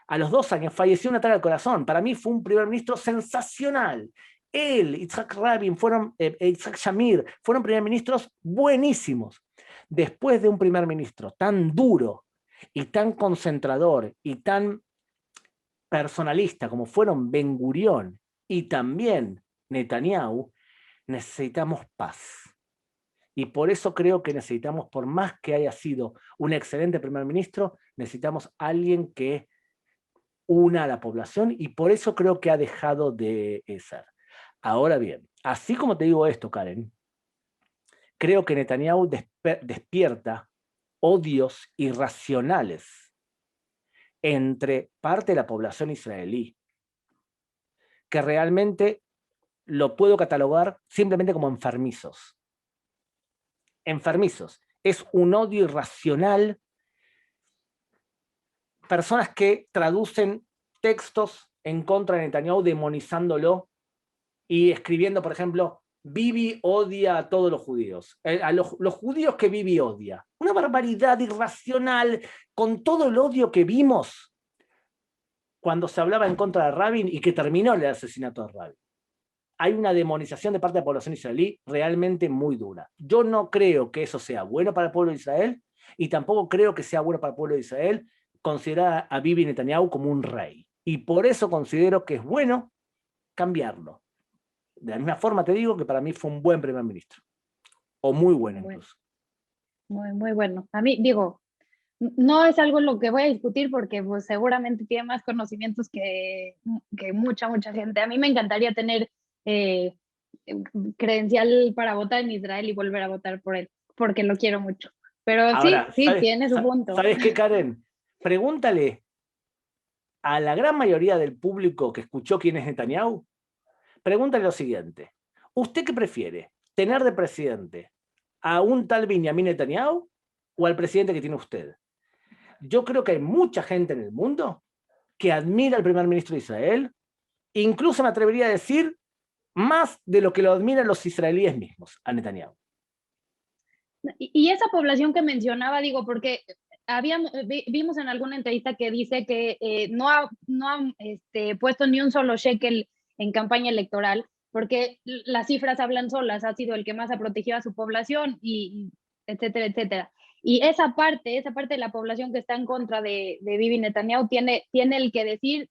A los 2 años falleció un ataque al corazón. Para mí fue un primer ministro sensacional. Él, Yitzhak Rabin, Yitzhak Shamir, fueron primer ministros buenísimos. Después de un primer ministro tan duro y tan concentrador y tan personalista como fueron Ben Gurión y también Netanyahu, necesitamos paz. Y por eso creo que necesitamos, por más que haya sido un excelente primer ministro, necesitamos alguien que una a la población, y por eso creo que ha dejado de ser. Ahora bien, así como te digo esto, Karen, creo que Netanyahu despierta odios irracionales entre parte de la población israelí, que realmente lo puedo catalogar simplemente como enfermizos. Enfermizos. Es un odio irracional. Personas que traducen textos en contra de Netanyahu demonizándolo y escribiendo, por ejemplo, Bibi odia a todos los judíos, a los judíos que Bibi odia. Una barbaridad irracional, con todo el odio que vimos cuando se hablaba en contra de Rabin y que terminó el asesinato de Rabin. Hay una demonización de parte de la población israelí realmente muy dura. Yo no creo que eso sea bueno para el pueblo de Israel, y tampoco creo que sea bueno para el pueblo de Israel considerar a Bibi Netanyahu como un rey. Y por eso considero que es bueno cambiarlo. De la misma forma te digo que para mí fue un buen primer ministro. O muy bueno incluso. Muy bueno. A mí, digo, no es algo en lo que voy a discutir porque pues, seguramente tiene más conocimientos que mucha gente. A mí me encantaría tener credencial para votar en Israel y volver a votar por él, porque lo quiero mucho. Pero ahora, sí, tiene su punto. ¿Sabes qué, Karen? Pregúntale a la gran mayoría del público que escuchó quién es Netanyahu, pregúntale lo siguiente: ¿usted qué prefiere? ¿Tener de presidente a un tal Benjamin Netanyahu o al presidente que tiene usted? Yo creo que hay mucha gente en el mundo que admira al primer ministro de Israel, incluso me atrevería a decir más de lo que lo admiran los israelíes mismos, a Netanyahu. Y esa población que mencionaba, digo, porque vimos en alguna entrevista que dice que no ha puesto ni un solo shekel en campaña electoral, porque las cifras hablan solas, ha sido el que más ha protegido a su población, y etcétera, etcétera. Y esa parte de la población que está en contra de Bibi Netanyahu tiene el que decir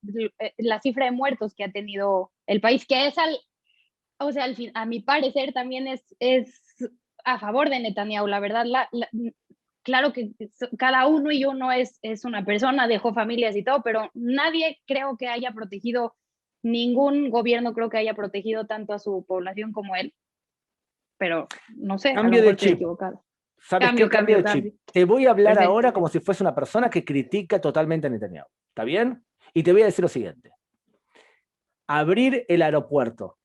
la cifra de muertos que ha tenido el país, que es o sea, a mi parecer también es a favor de Netanyahu. La verdad, claro que cada uno y uno es una persona, dejó familias y todo, pero nadie creo que haya protegido, ningún gobierno creo que haya protegido tanto a su población como él. Pero no sé, cambio a lo mejor de chip. estoy equivocado. ¿Sabes qué? Cambio de chip. Te voy a hablar Perfecto. ahora como si fuese una persona que critica totalmente a Netanyahu. ¿Está bien? Y te voy a decir lo siguiente: abrir el aeropuerto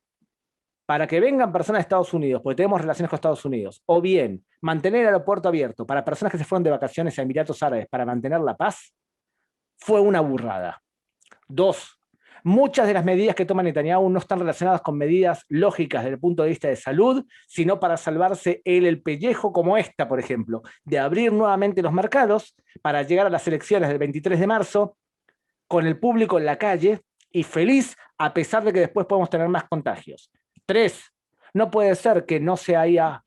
para que vengan personas de Estados Unidos, porque tenemos relaciones con Estados Unidos, o bien mantener el aeropuerto abierto para personas que se fueron de vacaciones a Emiratos Árabes para mantener la paz, fue una burrada. 2, muchas de las medidas que toma Netanyahu no están relacionadas con medidas lógicas desde el punto de vista de salud, sino para salvarse él el pellejo, como esta, por ejemplo, de abrir nuevamente los mercados para llegar a las elecciones del 23 de marzo con el público en la calle y feliz, a pesar de que después podemos tener más contagios. 3, no puede ser que no se haya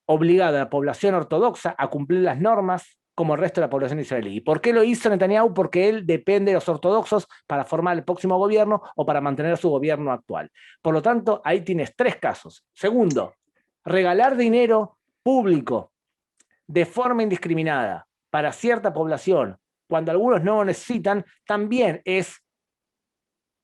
obligado a la población ortodoxa a cumplir las normas como el resto de la población israelí. ¿Y por qué lo hizo Netanyahu? Porque él depende de los ortodoxos para formar el próximo gobierno o para mantener su gobierno actual. Por lo tanto, ahí tienes 3 casos. Segundo, regalar dinero público de forma indiscriminada para cierta población, cuando algunos no lo necesitan, también es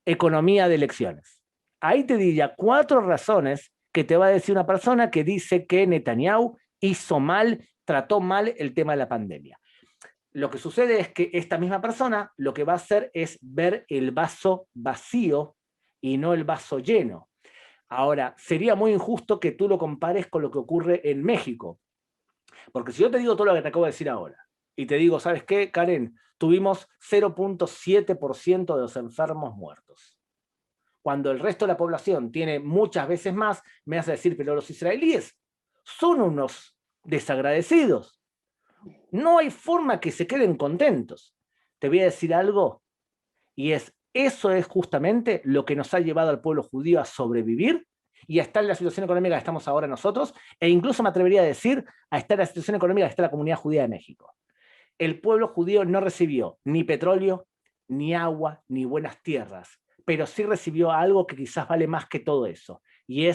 economía de elecciones. Ahí te diría 4 razones que te va a decir una persona que dice que Netanyahu hizo mal, trató mal el tema de la pandemia. Lo que sucede es que esta misma persona lo que va a hacer es ver el vaso vacío y no el vaso lleno. Ahora, sería muy injusto que tú lo compares con lo que ocurre en México. Porque si yo te digo todo lo que te acabo de decir ahora, y te digo, ¿sabes qué, Karen? Tuvimos 0.7% de los enfermos muertos. Cuando el resto de la población tiene muchas veces más, me vas a decir, pero los israelíes son unos desagradecidos. No hay forma que se queden contentos. Te voy a decir algo, y eso es justamente lo que nos ha llevado al pueblo judío a sobrevivir y a estar en la situación económica que estamos ahora nosotros, e incluso me atrevería a decir, a estar en la situación económica que está la comunidad judía de México. El pueblo judío no recibió ni petróleo, ni agua, ni buenas tierras, pero sí recibió algo que quizás vale más que todo eso, y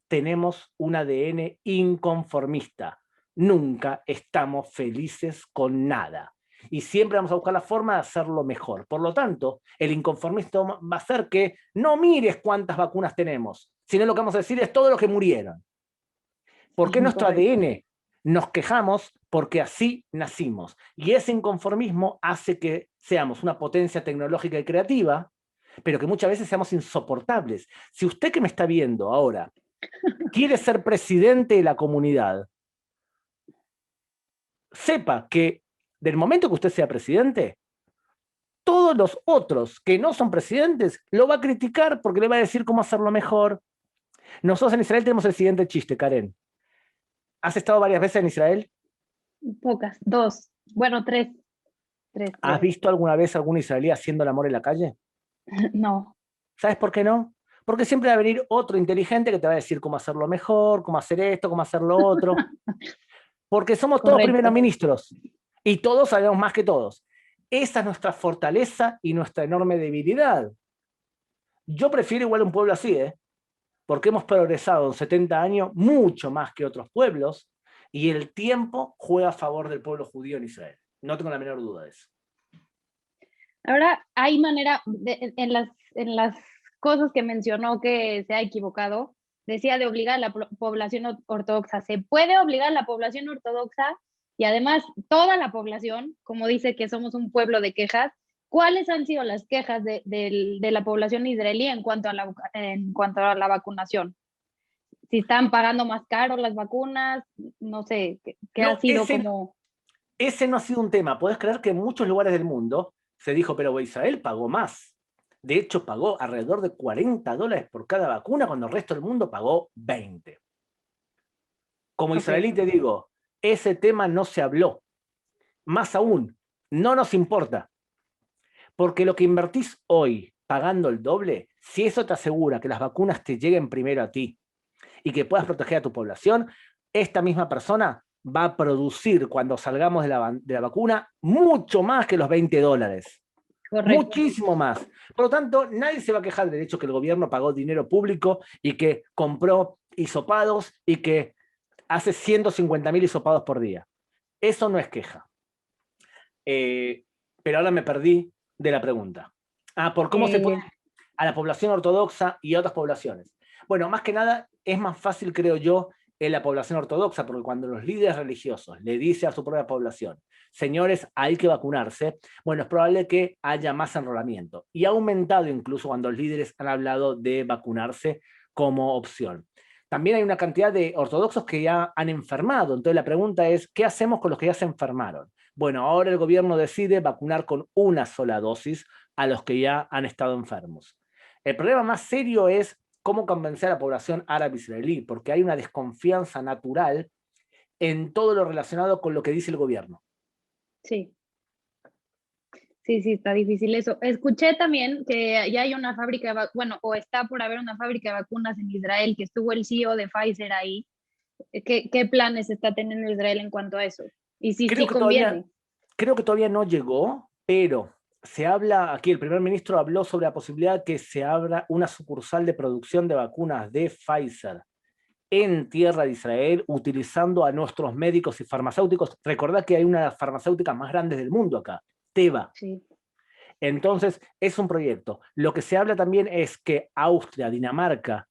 tenemos un ADN inconformista. Nunca estamos felices con nada. Y siempre vamos a buscar la forma de hacerlo mejor. Por lo tanto, el inconformismo va a hacer que no mires cuántas vacunas tenemos, sino lo que vamos a decir es todos los que murieron. Porque nuestro ADN nos quejamos porque así nacimos. Y ese inconformismo hace que seamos una potencia tecnológica y creativa, pero que muchas veces seamos insoportables. Si usted que me está viendo ahora quiere ser presidente de la comunidad, sepa que del momento que usted sea presidente, todos los otros que no son presidentes lo va a criticar porque le va a decir cómo hacerlo mejor. Nosotros en Israel tenemos el siguiente chiste, Karen. ¿Has estado varias veces en Israel? Pocas, 2, bueno, 3. ¿Has visto alguna vez a algún israelí haciendo el amor en la calle? No. ¿Sabes por qué no? Porque siempre va a venir otro inteligente que te va a decir cómo hacerlo mejor, cómo hacer esto, cómo hacer lo otro. Porque somos todos primeros ministros y todos sabemos más que todos. Esa es nuestra fortaleza y nuestra enorme debilidad. Yo prefiero igual un pueblo así, porque hemos progresado en 70 años mucho más que otros pueblos y el tiempo juega a favor del pueblo judío en Israel. No tengo la menor duda de eso. Ahora, hay manera, en las cosas que mencionó que se ha equivocado, decía de obligar a la población ortodoxa. Se puede obligar a la población ortodoxa y además toda la población, como dice que somos un pueblo de quejas. ¿Cuáles han sido las quejas de la población israelí en cuanto a la vacunación? Si están pagando más caro las vacunas, no sé, ¿qué ha sido como...? Ese no ha sido un tema. Podés creer que en muchos lugares del mundo se dijo, pero Israel pagó más. De hecho, pagó alrededor de $40 por cada vacuna, cuando el resto del mundo pagó 20. Como israelí te digo, ese tema no se habló. Más aún, no nos importa. Porque lo que invertís hoy pagando el doble, si eso te asegura que las vacunas te lleguen primero a ti y que puedas proteger a tu población, esta misma persona va a producir cuando salgamos de la vacuna mucho más que los $20. Correcto. Muchísimo más. Por lo tanto, nadie se va a quejar del hecho que el gobierno pagó dinero público y que compró hisopados y que hace 150.000 hisopados por día. Eso no es queja. Pero ahora me perdí de la pregunta. ¿Por cómo se puede a la población ortodoxa y a otras poblaciones? Bueno, más que nada es más fácil, creo yo, en la población ortodoxa, porque cuando los líderes religiosos le dicen a su propia población, señores, hay que vacunarse, bueno, es probable que haya más enrolamiento. Y ha aumentado incluso cuando los líderes han hablado de vacunarse como opción. También hay una cantidad de ortodoxos que ya han enfermado. Entonces la pregunta es, ¿qué hacemos con los que ya se enfermaron? Bueno, ahora el gobierno decide vacunar con una sola dosis a los que ya han estado enfermos. El problema más serio es cómo convencer a la población árabe israelí, porque hay una desconfianza natural en todo lo relacionado con lo que dice el gobierno. Sí. Sí, está difícil eso. Escuché también que ya hay una fábrica, o está por haber una fábrica de vacunas en Israel, que estuvo el CEO de Pfizer ahí. ¿Qué planes está teniendo Israel en cuanto a eso? Y si sí conviene. creo que todavía no llegó, pero se habla, aquí el primer ministro habló sobre la posibilidad que se abra una sucursal de producción de vacunas de Pfizer en tierra de Israel, utilizando a nuestros médicos y farmacéuticos. Recordad que hay una de las farmacéuticas más grandes del mundo acá, Teva. Sí. Entonces, es un proyecto. Lo que se habla también es que Austria, Dinamarca,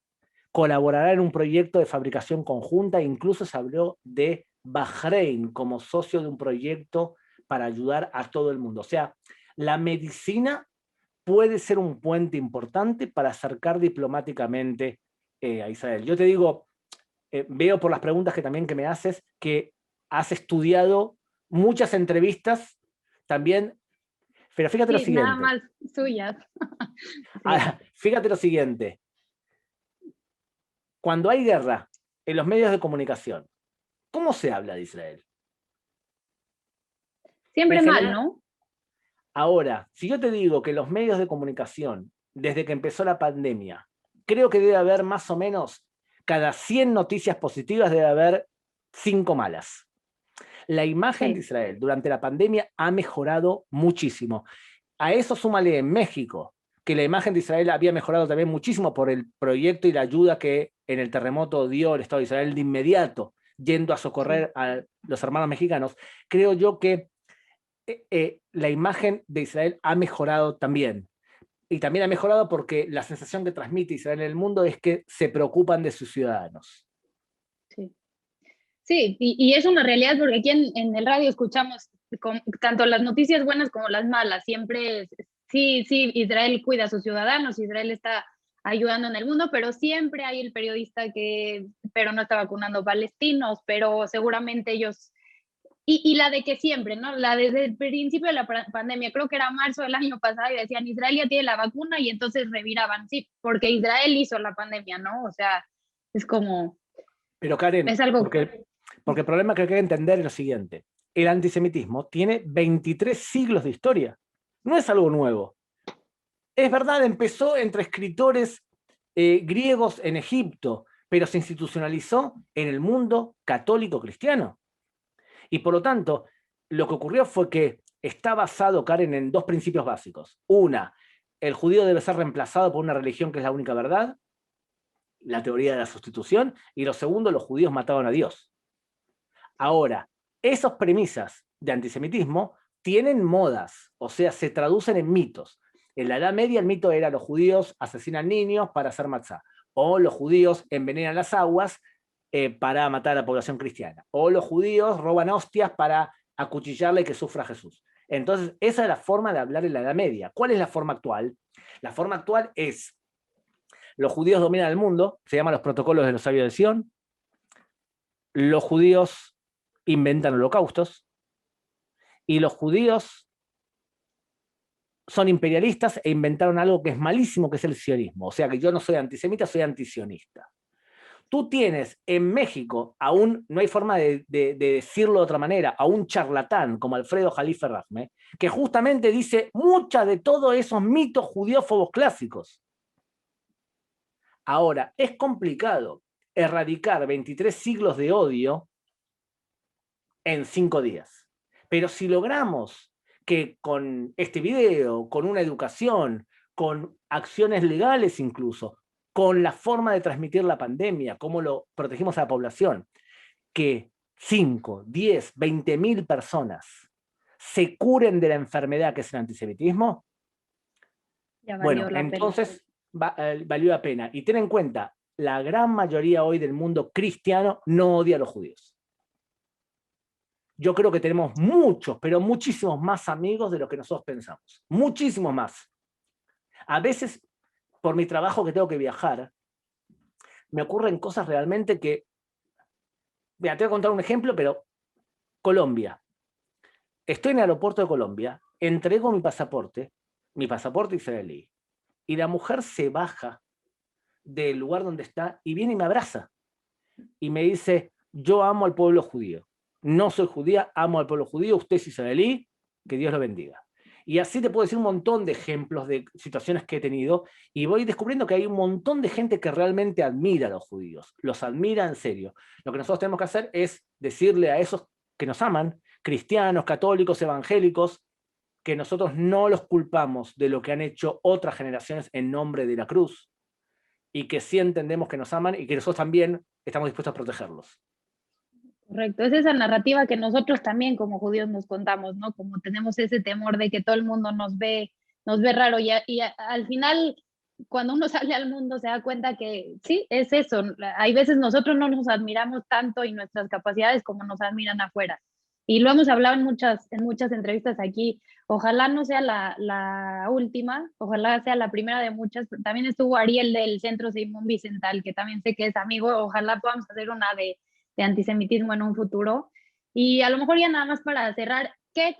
colaborará en un proyecto de fabricación conjunta, incluso se habló de Bahrein como socio de un proyecto para ayudar a todo el mundo. O sea, la medicina puede ser un puente importante para acercar diplomáticamente a Israel. Yo te digo, veo por las preguntas que también que me haces, que has estudiado muchas entrevistas también, pero fíjate lo Sí, nada siguiente. más suyas. Sí. Fíjate lo siguiente. Cuando hay guerra en los medios de comunicación, ¿cómo se habla de Israel? En Siempre mal, general, ¿no? ahora, si yo te digo que los medios de comunicación, desde que empezó la pandemia, creo que debe haber más o menos cada 100 noticias positivas, debe haber 5 malas. La imagen de Sí. Israel durante la pandemia ha mejorado muchísimo. A eso súmale en México, que la imagen de Israel había mejorado también muchísimo por el proyecto y la ayuda que en el terremoto dio el Estado de Israel de inmediato, yendo a Sí. socorrer a los hermanos mexicanos. Creo yo que la imagen de Israel ha mejorado también. Y también ha mejorado porque la sensación que transmite Israel en el mundo es que se preocupan de sus ciudadanos. Sí. Sí, y es una realidad porque aquí en el radio escuchamos tanto las noticias buenas como las malas. Siempre, sí, sí, Israel cuida a sus ciudadanos, Israel está ayudando en el mundo, pero siempre hay el periodista que, pero no está vacunando palestinos, pero seguramente ellos, y la de que siempre, ¿no? La desde el principio de la pandemia, creo que era marzo del año pasado, y decían, Israel ya tiene la vacuna, y entonces reviraban, sí, porque Israel hizo la pandemia, ¿no? O sea, es como, Pero Karen, es algo. porque el problema que hay que entender es lo siguiente. El antisemitismo tiene 23 siglos de historia. No es algo nuevo. Es verdad, empezó entre escritores griegos en Egipto, pero se institucionalizó en el mundo católico cristiano. Y por lo tanto, lo que ocurrió fue que está basado, Karen, en dos principios básicos. Una, el judío debe ser reemplazado por una religión que es la única verdad, la teoría de la sustitución, y lo segundo, los judíos mataban a Dios. Ahora, esas premisas de antisemitismo tienen modas, o sea, se traducen en mitos. En la Edad Media el mito era los judíos asesinan niños para hacer matzá, o los judíos envenenan las aguas para matar a la población cristiana, o los judíos roban hostias para acuchillarle y que sufra Jesús. Entonces, esa es la forma de hablar en la Edad Media. ¿Cuál es la forma actual? La forma actual es, los judíos dominan el mundo, se llaman los protocolos de los sabios de Sion, los judíos inventan holocaustos, y los judíos son imperialistas e inventaron algo que es malísimo, que es el sionismo. O sea que yo no soy antisemita, soy antisionista. Tú tienes en México, aún no hay forma de decirlo de otra manera, a un charlatán como Alfredo Jalife Rahme, que justamente dice muchas de todos esos mitos judiófobos clásicos. Ahora, es complicado erradicar 23 siglos de odio en 5 días. Pero si logramos que con este video, con una educación, con acciones legales incluso, con la forma de transmitir la pandemia, cómo lo protegimos a la población, que 5, 10, 20.000 personas se curen de la enfermedad que es el antisemitismo, Ya bueno, valió la pena. entonces valió la pena. Y ten en cuenta, la gran mayoría hoy del mundo cristiano no odia a los judíos. Yo creo que tenemos muchos, pero muchísimos más amigos de lo que nosotros pensamos. Muchísimos más. A veces, por mi trabajo que tengo que viajar, me ocurren cosas realmente que... Mira, te voy a contar un ejemplo, pero Colombia. Estoy en el aeropuerto de Colombia, entrego mi pasaporte israelí, y la mujer se baja del lugar donde está y viene y me abraza. Y me dice, yo amo al pueblo judío. No soy judía, amo al pueblo judío, usted es israelí, que Dios lo bendiga. Y así te puedo decir un montón de ejemplos de situaciones que he tenido y voy descubriendo que hay un montón de gente que realmente admira a los judíos, los admira en serio. Lo que nosotros tenemos que hacer es decirle a esos que nos aman cristianos, católicos, evangélicos, que nosotros no los culpamos de lo que han hecho otras generaciones en nombre de la cruz, y que sí entendemos que nos aman y que nosotros también estamos dispuestos a protegerlos. Correcto, es esa narrativa que nosotros también como judíos nos contamos, ¿no? Como tenemos ese temor de que todo el mundo nos ve raro al final, cuando uno sale al mundo se da cuenta que sí, es eso. Hay veces nosotros no nos admiramos tanto y nuestras capacidades como nos admiran afuera. Y lo hemos hablado en muchas entrevistas aquí. Ojalá no sea la última, ojalá sea la primera de muchas. También estuvo Ariel del Centro Simón Vicental, que también sé que es amigo. Ojalá podamos hacer una de antisemitismo en un futuro. Y a lo mejor ya nada más para cerrar, ¿qué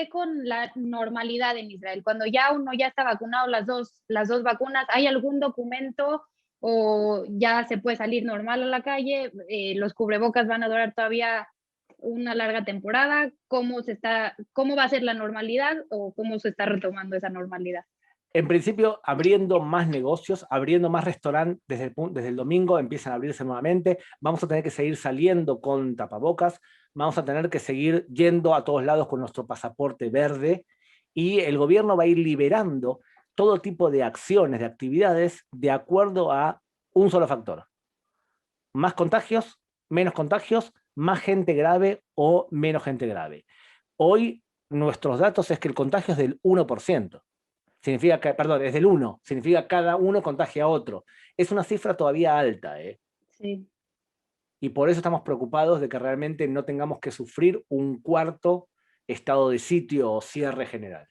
con la normalidad en Israel? Cuando ya uno ya está vacunado las dos vacunas, ¿hay algún documento o ya se puede salir normal a la calle? ¿Los cubrebocas van a durar todavía una larga temporada? ¿Cómo va a ser la normalidad o cómo se está retomando esa normalidad? En principio, abriendo más negocios, abriendo más restaurantes, desde el domingo empiezan a abrirse nuevamente, vamos a tener que seguir saliendo con tapabocas, vamos a tener que seguir yendo a todos lados con nuestro pasaporte verde, y el gobierno va a ir liberando todo tipo de acciones, de actividades, de acuerdo a un solo factor: más contagios, menos contagios, más gente grave o menos gente grave. Hoy nuestros datos es que el contagio es del 1%. Significa que, perdón, es del 1, significa cada uno contagia a otro. Es una cifra todavía alta, ¿eh? Sí. Y por eso estamos preocupados de que realmente no tengamos que sufrir un cuarto estado de sitio o cierre general.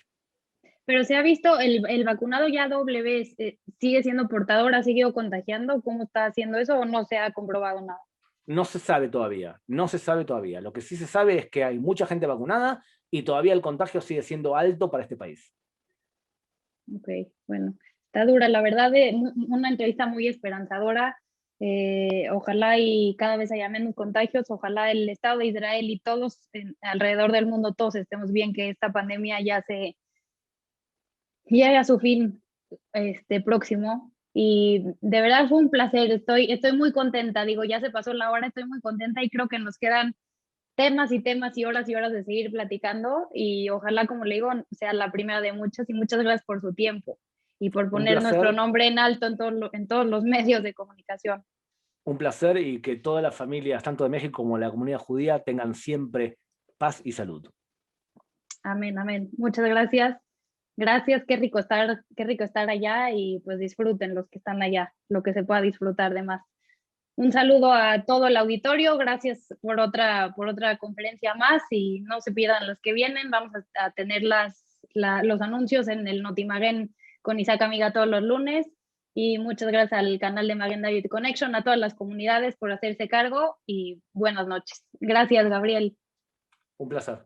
Pero se ha visto, el vacunado ya doble vez, ¿sigue siendo portador, ha seguido contagiando? ¿Cómo está haciendo eso o no se ha comprobado nada? No se sabe todavía, no se sabe todavía. Lo que sí se sabe es que hay mucha gente vacunada y todavía el contagio sigue siendo alto para este país. Ok, bueno, está dura, la verdad, una entrevista muy esperanzadora. Ojalá y cada vez haya menos contagios, ojalá el Estado de Israel y todos alrededor del mundo, todos estemos bien, que esta pandemia ya llegue a su fin próximo. Y de verdad fue un placer, estoy muy contenta, digo, ya se pasó la hora, estoy muy contenta y creo que nos quedan temas y horas de seguir platicando y ojalá, como le digo, sea la primera de muchas y muchas gracias por su tiempo y por Un poner nuestro placer, nombre en alto en todos los medios de comunicación. un placer, y que todas las familias, tanto de México como de la comunidad judía, tengan siempre paz y salud. Amén, amén. Muchas gracias. Gracias, qué rico estar allá y pues disfruten los que están allá, lo que se pueda disfrutar de más. Un saludo a todo el auditorio, gracias por otra conferencia más y no se pierdan los que vienen, vamos a tener los anuncios en el Notimaguen con Isaac Amiga todos los lunes y muchas gracias al canal de Maguen David Connection, a todas las comunidades por hacerse cargo y buenas noches. Gracias, Gabriel. Un placer.